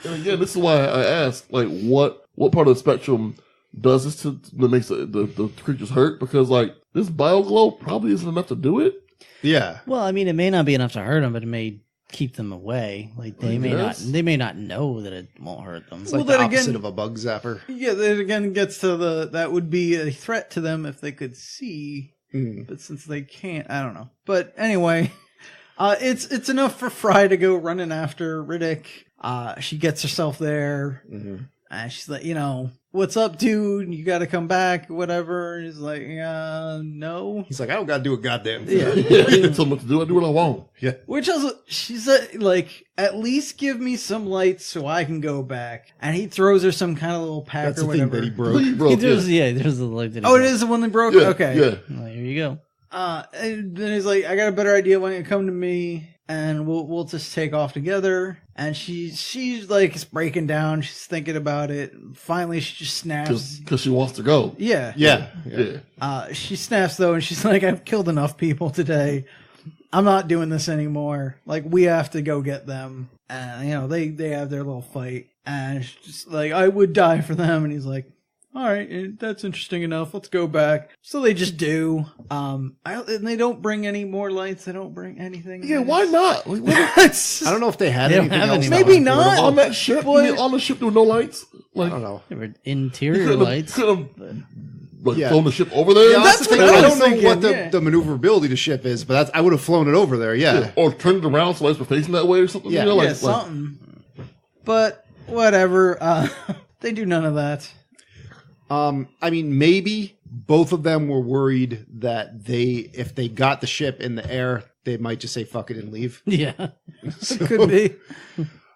And again, this is why I asked, like, what part of the spectrum does this that makes the creatures hurt? Because like this bioglow probably isn't enough to do it. Yeah. Well, I mean, it may not be enough to hurt them, but it may keep them away. Like they may not know that it won't hurt them. It's like Well, the then opposite again- of a bug zapper. Yeah, that again gets to that would be a threat to them if they could see, but since they can't, I don't know. But anyway, it's enough for Fry to go running after Riddick. She gets herself there, and she's like, what's up, dude? You got to come back, whatever. And he's like, no. He's like, I don't got to do a goddamn thing. Yeah. Yeah, tell me what to do. I do what I want. Yeah. Which also, she said, like, at least give me some lights so I can go back. And he throws her some kind of little pack That's or the thing whatever. that he broke. Bro, There's the light that he Oh, it broke. is the one that broke? yeah, Okay. Yeah. Well, here you go. And then he's like, I got a better idea. Why don't you come to me and we'll just take off together. And she's like, it's breaking down. She's thinking about it. Finally, she just snaps. Because she wants to go. Yeah. Yeah. She snaps though, and she's like, I've killed enough people today. I'm not doing this anymore. Like, we have to go get them. And, they have their little fight. And she's just like, I would die for them. And he's like, all right, that's interesting enough. Let's go back. So they just do. And they don't bring any more lights. They don't bring anything. Yeah, why not? Like, what It's I don't know if they had They don't anything have else. any that Maybe was not. portable. on that ship? On the ship, there were no lights. Like, I don't know. They were you interior couldn't lights. have Yeah. flown the ship over there. Yeah, that's the thing. what I I was don't know thinking, what yeah. the maneuverability of the ship is, but I would have flown it over there. Yeah. Or turned it around so lights were facing that way or something. Yeah. yeah, something. But whatever. They do none of that. I mean, maybe both of them were worried that if they got the ship in the air, they might just say fuck it and leave. Yeah. It could be.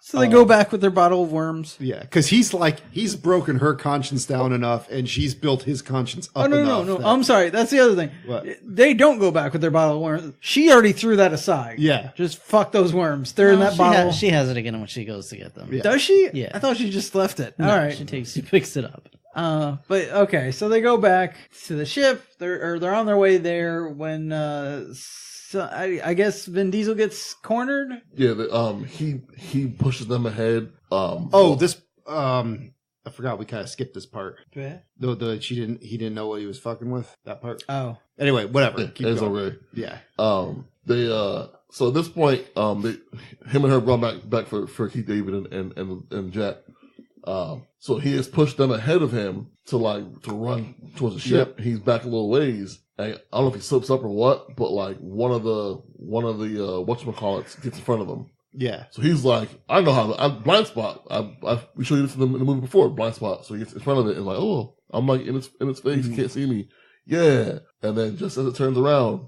So they go back with their bottle of worms. Yeah, because he's broken her conscience down enough, and she's built his conscience up Oh, no, enough. no. that- I'm sorry. That's the other thing. What? They don't go back with their bottle of worms. She already threw that aside. Yeah. Just fuck those worms. They're in that bottle. She has it again when she goes to get them. Yeah. Does she? Yeah. I thought she just left it. No, All right. she picks it up. But okay, so they go back to the ship. They're on their way there when I guess Vin Diesel gets cornered. Yeah, he pushes them ahead. I forgot we kind of skipped this part. He didn't know what he was fucking with, that part. Oh. Anyway, whatever. Keep It's going. okay. Yeah. So at this point, him and her brought back for Keith David and Jack. So he has pushed them ahead of him to run towards the ship. He's back a little ways. And I don't know if he slips up or what, but like one of the whatchamacallits gets in front of him. Yeah. So he's like, I know how blind spot. We showed you this in the movie before, blind spot. So he gets in front of it and like, oh, I'm like in its face. He can't see me. Yeah. And then just as it turns around,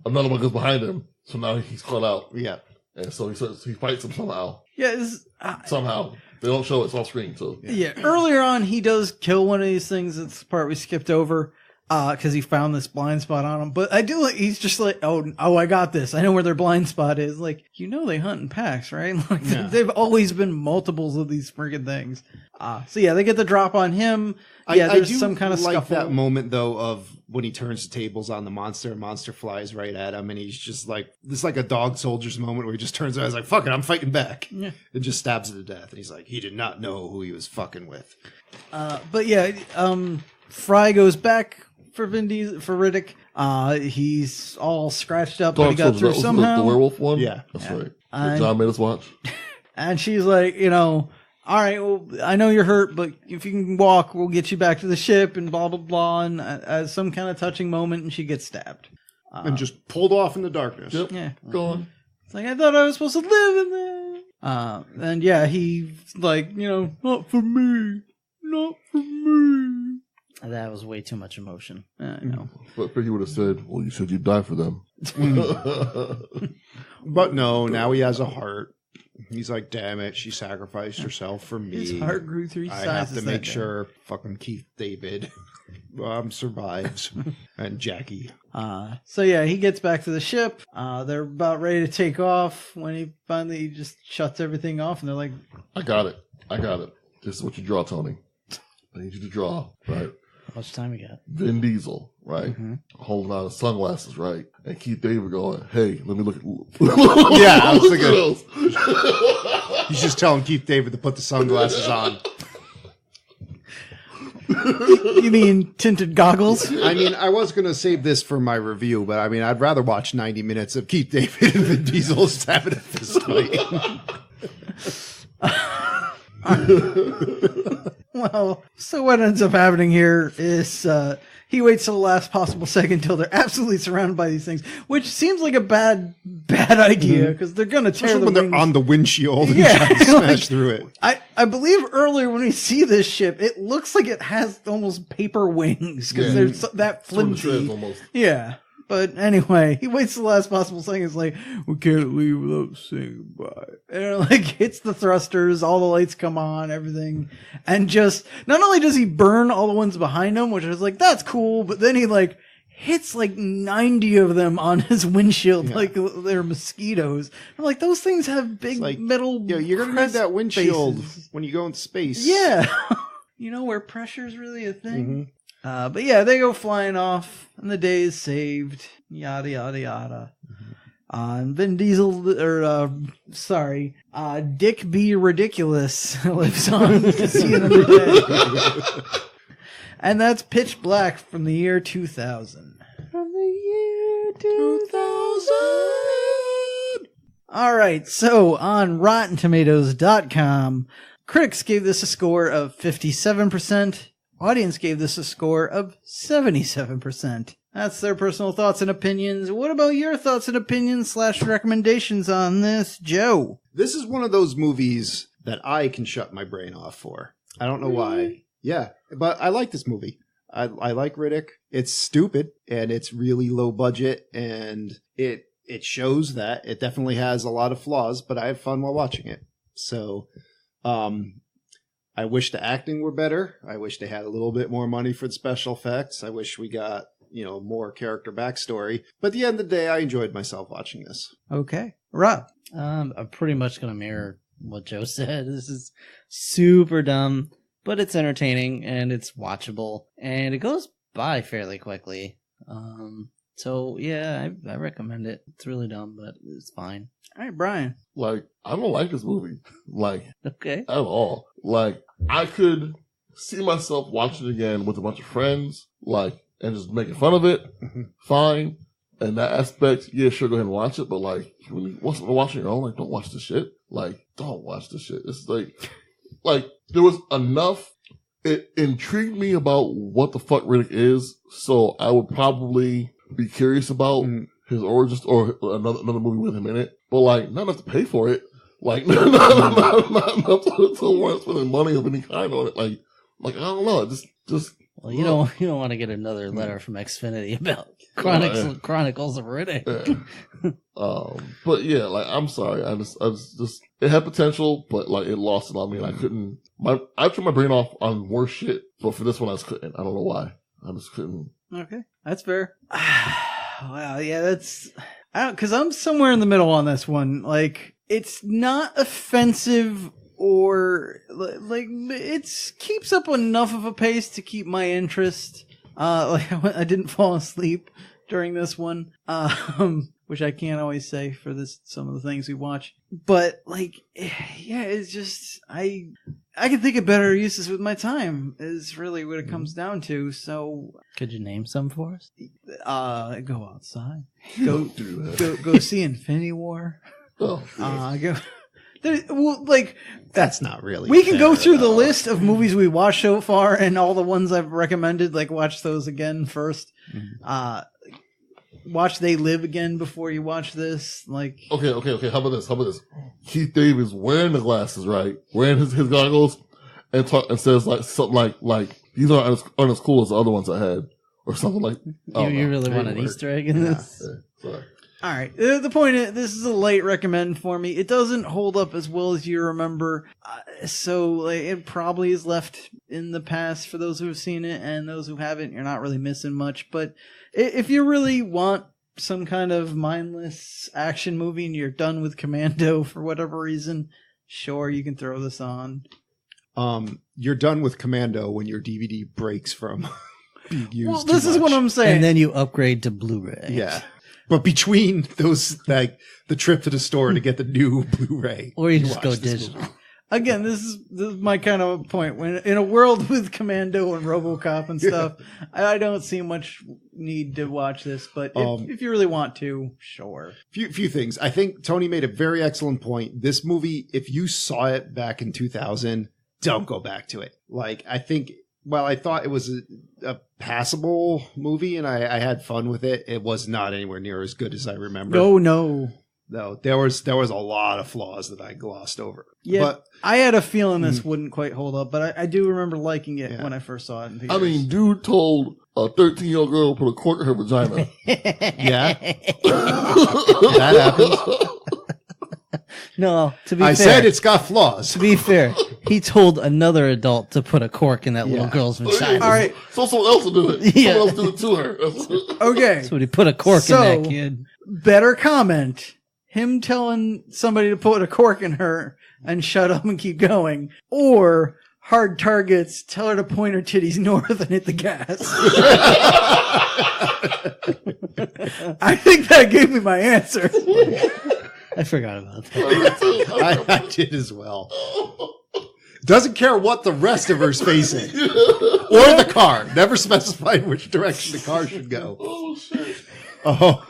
another one goes behind him. So now he's caught out. Yeah. And so he fights him somehow. Yeah. Somehow. They don't show it's off screen. So Yeah. Earlier on, he does kill one of these things. It's the part we skipped over. because he found this blind spot on him. But I do like, he's just like, oh, I got this. I know where their blind spot is. Like, they hunt in packs, right? Like, they've always been multiples of these freaking things. So yeah, they get the drop on him. Yeah, there's some kind of scuffle. That moment though of when he turns the tables on the monster and monster flies right at him, and he's just like, this is like a dog soldier's moment where he just turns around and is like, fuck it, I'm fighting back. Yeah. And just stabs it to death. And he's like, he did not know who he was fucking with. But yeah, Fry goes back for Riddick. He's all scratched up, but he got through somehow. The werewolf one? Yeah. That's right. John made us watch. And she's like, all right, well, I know you're hurt, but if you can walk, we'll get you back to the ship and blah, blah, blah. And as some kind of touching moment, and she gets stabbed. And just pulled off in the darkness. Yep. Yeah. Go on. It's like, I thought I was supposed to live in there. And yeah, he's like, not for me. Not for me. That was way too much emotion. I know. But he would have said, well, you said you'd die for them. But no, now he has a heart. He's like, damn it, she sacrificed herself for me. His heart grew 3 sizes. I have to make sure fucking Keith David survives. And Jackie. So yeah, he gets back to the ship. They're about ready to take off when he finally just shuts everything off, and they're like, I got it. This is what you draw, Tony. I need you to draw, right? How much time you got? Vin Diesel, right? Mm-hmm. Holding out his sunglasses, right? And Keith David going, hey, let me look at... Yeah, I was thinking... He's just telling Keith David to put the sunglasses on. You mean tinted goggles? I mean, I was going to save this for my review, but I mean, I'd rather watch 90 minutes of Keith David and Vin Diesel having a fist fight. Well, so what ends up happening here is he waits till the last possible second until they're absolutely surrounded by these things, which seems like a bad idea because they're going to tear Especially the when wings. they're on the windshield and Yeah, trying to smash through it. I believe earlier when we see this ship, it looks like it has almost paper wings because they're that flimsy. Almost. Yeah. But anyway, he waits the last possible second. It's like, we can't leave without saying goodbye. And it like hits the thrusters, all the lights come on, everything. And just, not only does he burn all the ones behind him, which I was like, that's cool, but then he like hits like 90 of them on his windshield like they're mosquitoes. I'm like, those things have big metal. Yeah, you're going to need that windshield bases. when you go in space. Yeah. Where pressure's really a thing. Mm-hmm. But yeah, they go flying off, and the day is saved. Yada yada yada. And Vin Diesel, Dick B. Ridiculous lives on to see another day. And that's Pitch Black from the year 2000. From the year 2000. All right, so on RottenTomatoes.com, critics gave this a score of 57%. Audience gave this a score of 77%. That's their personal thoughts and opinions. What about your thoughts and opinions / recommendations on this, Joe? This is one of those movies that I can shut my brain off for. I don't know why. Yeah, but I like this movie. I like Riddick. It's stupid and it's really low budget and it shows that. It definitely has a lot of flaws, but I have fun while watching it. So, I wish the acting were better. I wish they had a little bit more money for the special effects. I wish we got, more character backstory. But at the end of the day, I enjoyed myself watching this. Okay. Rob? I'm pretty much going to mirror what Joe said. This is super dumb, but it's entertaining and it's watchable and it goes by fairly quickly. So yeah, I recommend it. It's really dumb, but it's fine. All right, Brian. I don't like this movie. Okay. At all. I could see myself watching it again with a bunch of friends, and just making fun of it. Fine. And that aspect, yeah, sure, go ahead and watch it. But when you watch your own, don't watch this shit. Don't watch this shit. It's there was enough. It intrigued me about what the fuck Riddick is, so I would probably be curious about his origins or another movie with him in it. But not enough to pay for it. Not enough to warrant spending money of any kind on it. I don't know. Just. Well, you don't want to get another letter from Xfinity about Chronicles of Riddick. Yeah. But yeah, I'm sorry. I just it had potential, but it lost it on me, and I couldn't. I turned my brain off on worse shit, but for this one I just couldn't. I don't know why. I just couldn't Okay, that's fair. Wow, yeah, that's... Because I'm somewhere in the middle on this one. Like, it's not offensive or... Like, it keeps up enough of a pace to keep my interest. Like, I didn't fall asleep during this one. Which I can't always say for some of the things we watch. But, like, yeah, it's just... I can think of better uses with my time is really what it comes down to. So, could you name some for us? Go outside. Go see Infinity War. Oh, That's not really. We can go through the list of movies we watched so far, and all the ones I've recommended. Like, watch those again first. Watch They Live again before you watch this. Like, okay. How about this? Keith David's wearing the glasses, right? Wearing his goggles, and says like something like these aren't as cool as the other ones I had, or something like. You really want an Easter egg in this? Yeah, sorry. all right. The point is, this is a late recommend for me. It doesn't hold up as well as you remember, so like, it probably is left in the past for those who have seen it, and those who haven't, you're not really missing much. But if you really want some kind of mindless action movie and you're done with Commando for whatever reason, sure, you can throw this on. You're done with Commando when your DVD breaks from being used. Well, this is what I'm saying. And then you upgrade to Blu-ray. Yeah. But between those, like the trip to the store to get the new Blu-ray, Or you just watch go this digital. movie. Again, this is my kind of point. When in a world with Commando and RoboCop and stuff, I don't see much need to watch this. But if you really want to, sure. Few things. I think Tony made a very excellent point. This movie, if you saw it back in 2000, don't go back to it. Like, I think, while I thought it was a passable movie and I had fun with it, it was not anywhere near as good as I remember. No. No, there was a lot of flaws that I glossed over. Yeah, But I had a feeling this wouldn't quite hold up, but I do remember liking it when I first saw it in theaters. I mean, dude told a 13-year-old girl to put a cork in her vagina. yeah, that happens. No, to be I fair. said it's got flaws. To be fair, he told another adult to put a cork in that little Yeah. girl's vagina. All right. So someone else will do it. Yeah. Someone else do it to her. Okay, So he put a cork So- in that kid. better comment. Him telling somebody to put a cork in her and shut up and keep going. Or hard targets, tell her to point her titties north and hit the gas. I think that gave me my answer. I forgot about that. I did as well. Doesn't care what the rest of her's facing. Or the car. Never specified which direction the car should go. Oh, shit. Oh.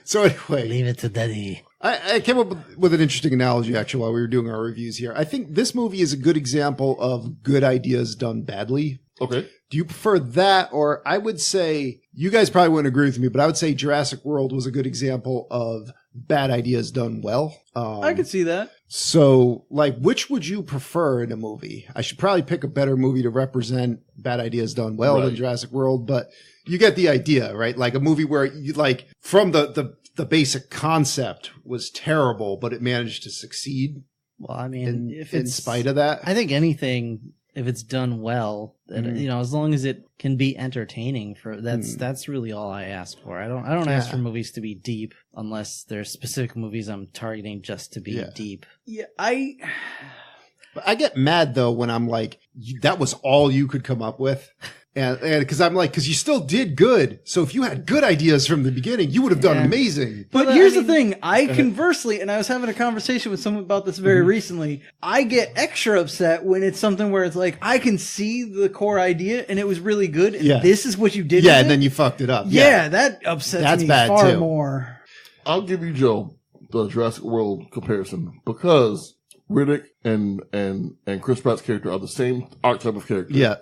So anyway, Leave it to Daddy. I came up with an interesting analogy, actually, while we were doing our reviews here. I think this movie is a good example of good ideas done badly. Okay. Do you prefer that, or I would say, you guys probably wouldn't agree with me, but I would say Jurassic World was a good example of bad ideas done well. I could see that. So, like, which would you prefer in a movie? I should probably pick a better movie to represent bad ideas done well than Right. Jurassic World, but you get the idea, right? Like a movie where you like from the basic concept was terrible, but it managed to succeed Well, I mean, if in it's spite of that. I think anything, if it's done well, that, you know, as long as it can be entertaining, that's really all I ask for. I don't ask for movies to be deep unless there's specific movies I'm targeting just to be deep. Yeah, But I get mad though when I'm like, that was all you could come up with. And because I'm like, because you still did good. So if you had good ideas from the beginning, you would have done amazing. But here's the thing. I conversely, and I was having a conversation with someone about this very recently, I get extra upset when it's something where it's like, I can see the core idea and it was really good. And this is what you did. Yeah, with and it. then you fucked it up. Yeah, that upsets That's me bad, far too. more. I'll give you, Joe, the Jurassic World comparison because Riddick and Chris Pratt's character are the same archetype of character. Yeah.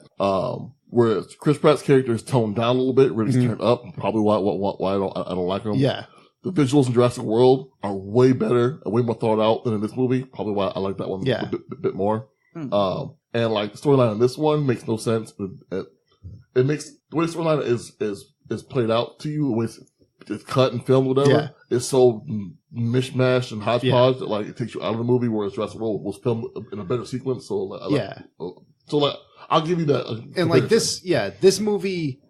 Whereas Chris Pratt's character is toned down a little bit, Riddick's turned up. Probably why I don't like him. Yeah. The visuals in Jurassic World are way better and way more thought out than in this movie. Probably why I like that one a bit more. And like the storyline in this one makes no sense. It makes the way the storyline is played out to you, the way it's cut and filmed, whatever. It's so mishmash and hodgepodge that like it takes you out of the movie. Whereas Jurassic World was filmed in a better sequence. So like, I'll give you that. And like this movie,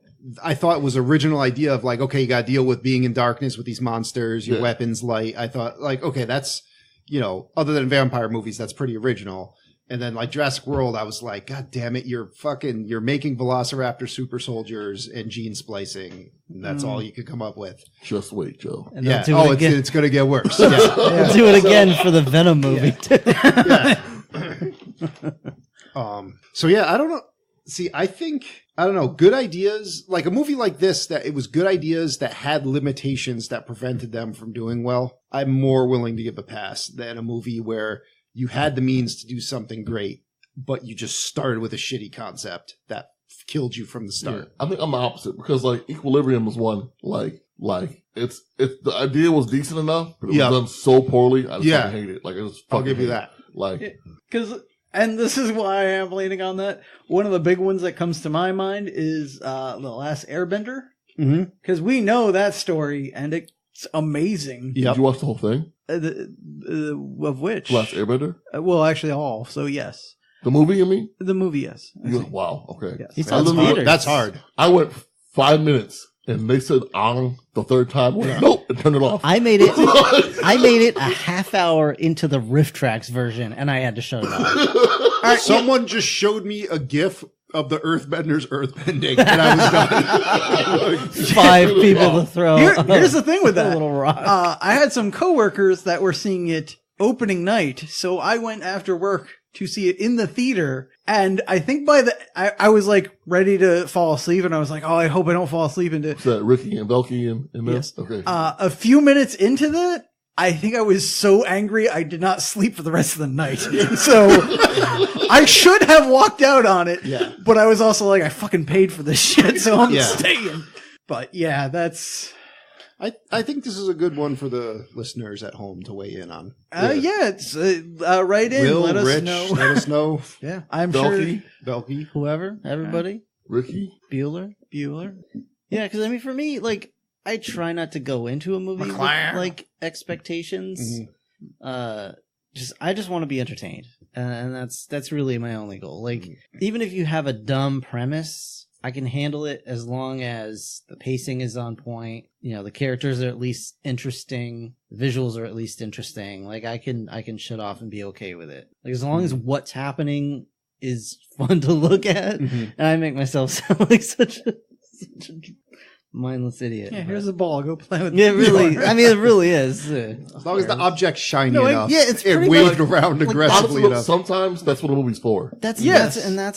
I thought it was original idea of like, okay, you got to deal with being in darkness with these monsters, your weapons light. I thought like, okay, that's, other than vampire movies, that's pretty original. And then like Jurassic World, I was like, God damn it, you're making Velociraptor super soldiers and gene splicing. And that's all you could come up with. Just wait, Joe. And Yeah. they'll do it again. It's going to get worse. Yeah. They'll do it again for the Venom movie. So yeah, I don't know. See, I don't know, good ideas, like a movie like this, that it was good ideas that had limitations that prevented them from doing well. I'm more willing to give a pass than a movie where you had the means to do something great, but you just started with a shitty concept that killed you from the start. Yeah, I think I'm the opposite because like Equilibrium was one like it's the idea was decent enough, but it was done so poorly. I just fucking hate it. Like it was. I'll give you that. Like and this is why I am leaning on that. One of the big ones that comes to my mind is The Last Airbender, because we know that story and it's amazing. Did you watch the whole thing? Of which? Last Airbender? Well, actually, all. So yes. The movie, you mean? The movie, yes. Wow. Okay. Yes. That's hard. I went 5 minutes and they said on the third time. I went, nope, and turned it off. I made it a half hour into the Riff Tracks version, and I had to shut it off. Someone just showed me a GIF of the Earthbender's earthbending, and I was done. 5 people to throw. Here's the thing with a that. little rock. I had some coworkers that were seeing it opening night, so I went after work to see it in the theater. And I think I was like ready to fall asleep, and I was like, oh, I hope I don't fall asleep into Is that Ricky and Belky in this? Yes. Okay. A few minutes into that, I think I was so angry I did not sleep for the rest of the night. So I should have walked out on it. Yeah. But I was also like, I fucking paid for this shit, so I'm staying. But yeah, that's... I think this is a good one for the listeners at home to weigh in on. It's right in. Will, let us Rich, know. let us know. Yeah. I'm Belky, Belky. Whoever, everybody. Ricky. Bueller. Yeah, because I mean, for me, like, I try not to go into a movie with, like, expectations. I just want to be entertained. And that's really my only goal. Like, even if you have a dumb premise, I can handle it as long as the pacing is on point. The characters are at least interesting. The visuals are at least interesting. Like, I can shut off and be okay with it. Like, as long as what's happening is fun to look at, and I make myself sound like such a mindless idiot. Yeah, here's a ball. Go play with it. Really, I mean, it really is. As long as the object's shiny enough, it's it pretty waved much- around aggressively Honestly, enough. sometimes that's what a movie's for. That's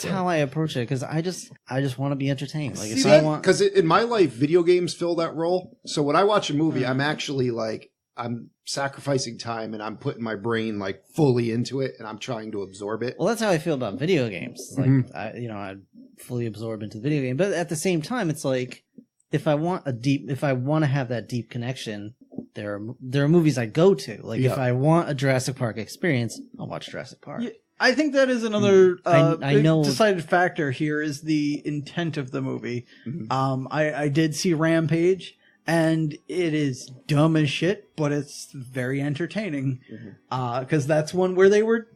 how I approach it, because I just want to be entertained. Like, if I want, Because in my life, video games fill that role. So when I watch a movie, I'm actually like, I'm sacrificing time and I'm putting my brain like fully into it and I'm trying to absorb it. well, that's how I feel about video games. Like, I fully absorb into the video game, but at the same time, it's like, if I want to have that deep connection, there are movies I go to. Like, if I want a Jurassic Park experience, I'll watch Jurassic Park. Yeah, I think that is another I know decided factor here is the intent of the movie. I did see Rampage, and it is dumb as shit, but it's very entertaining. Because that's one where they were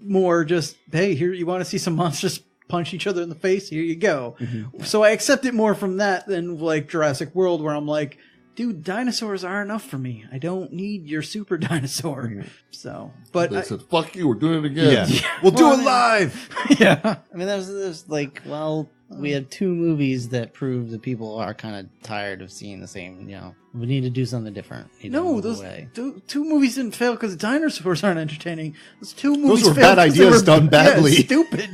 more just, hey, here, you want to see some monsters punch each other in the face? Here you go. So I accept it more from that than like Jurassic World, where I'm like, dude, dinosaurs are enough for me. I don't need your super dinosaur. So, but They said, fuck you, we're doing it again. We'll do it live. yeah. I mean, there's like, well, we had 2 movies that prove that people are kind of tired of seeing the same. We need to do something different. No, those two movies didn't fail because dinosaurs aren't entertaining. Those 2 movies were failed bad 'cause they ideas were done badly. stupid.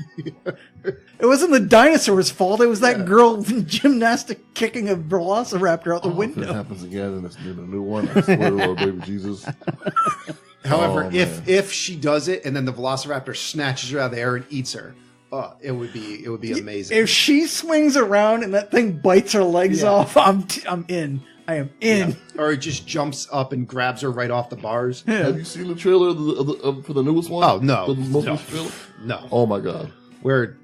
It wasn't the dinosaurs' fault. It was that girl gymnastic kicking a velociraptor out the If it window. happens again and it's in a new one, I swear to Lord, baby Jesus. However, Oh, if she does it and then the velociraptor snatches her out of the air and eats her, it would be amazing. If she swings around and that thing bites her legs off, I'm in. I am in. Or it just jumps up and grabs her right off the bars. Have you seen the trailer for the newest one? Oh, no. The most No. recent trailer? No, Oh my god. we're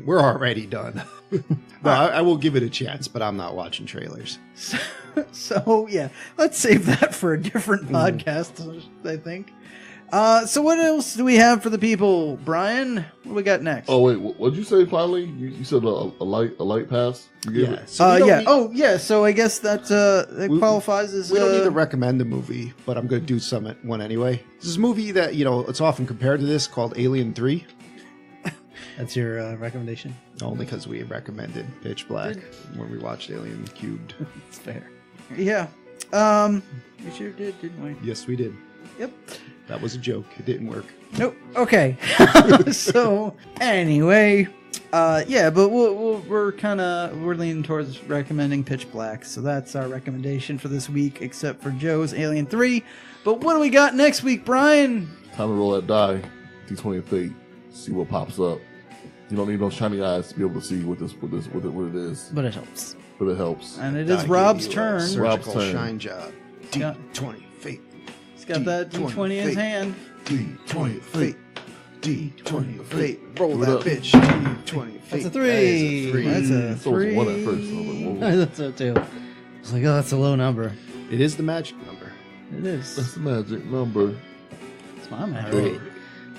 already done. No, I will give it a chance, but I'm not watching trailers. So yeah, let's save that for a different podcast, I think. So what else do we have for the people, Brian? What do we got next? Oh wait, what did you say finally? You said a light pass. You gave it? So we don't need- So I guess that qualifies as. We don't need to recommend a movie, but I'm going to do one anyway. This is a movie that, it's often compared to this called Alien 3. That's your recommendation? Only because we recommended Pitch Black when we watched Alien Cubed. It's fair. Yeah. We sure did, didn't we? Yes, we did. Yep. That was a joke. It didn't work. Nope. Okay. So anyway, but we're leaning towards recommending Pitch Black. So that's our recommendation for this week, except for Joe's Alien 3. But what do we got next week, Brian? Time to roll that die. D20 of fate. See what pops up. You don't need those shiny eyes to be able to see what it is. But it helps. But it helps. And it is I Rob's give you a turn. Rob's Surgical turn. shine job. Yeah. D20 fate. He's got that D20 in his hand. D20 fate. D20 fate. Roll Give it that up. bitch. D20 fate. That's a 3. That's a So it was 1 at 3. first. I was like, whoa. That's so too. I was like, oh, that's a low number. It is the magic number. It is. That's the magic number. That's my man. All right.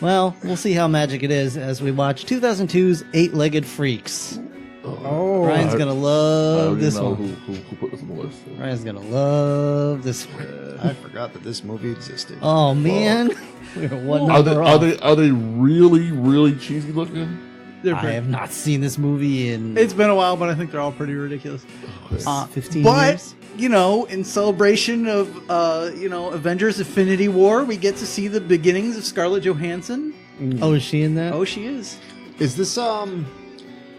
Well, we'll see how magic it is as we watch 2002's Eight-Legged Freaks. Oh, Brian's gonna I love already this know one. who put this on the list. Brian's gonna love this one. I forgot that this movie existed. Oh man, we're one Are they, number are off. they are they really really cheesy looking? They're I pretty- have not seen this movie in It's been a while, but I think they're all pretty ridiculous. 15 But years. in celebration of Avengers: Infinity War, we get to see the beginnings of Scarlett Johansson. Oh, is she in that? Oh, she is. Is this what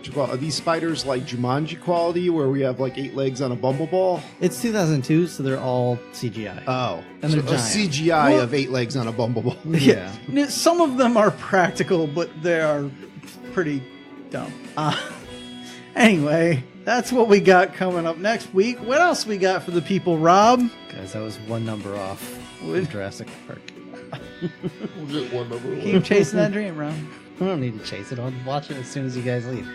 you call it? Are these spiders like Jumanji quality, where we have like 8 legs on a bumbleball? It's 2002, so they're all CGI. Oh, And so they're a giant. CGI Well- of 8 legs on a bumbleball. Yeah. Some of them are practical, but they are pretty dumb. Anyway, that's what we got coming up next week. What else we got for the people, Rob? Guys, that was one number off from Jurassic Park. We'll get one number. Keep chasing that dream, Rob. I don't need to chase it. I'll watch it as soon as you guys leave.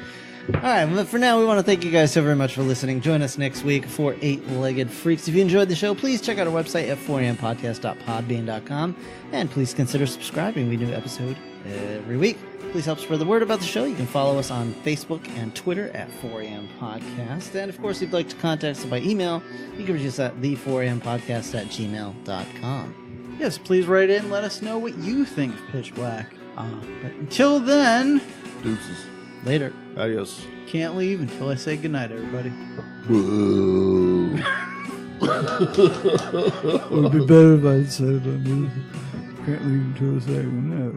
All right, but for now, we want to thank you guys so very much for listening. Join us next week for Eight-Legged Freaks. If you enjoyed the show, please check out our website at 4ampodcast.podbean.com, and please consider subscribing. We do an episode every week. Please help spread the word about the show. You can follow us on Facebook and Twitter at 4am Podcast. And, of course, if you'd like to contact us by email, you can reach us at the4ampodcast@gmail.com. Yes, please write in. Let us know what you think of Pitch Black. But until then, Deuces. Later. Adios. can't leave until I say goodnight, everybody. Boo. It would be better if I said it. Can't leave until I say goodnight.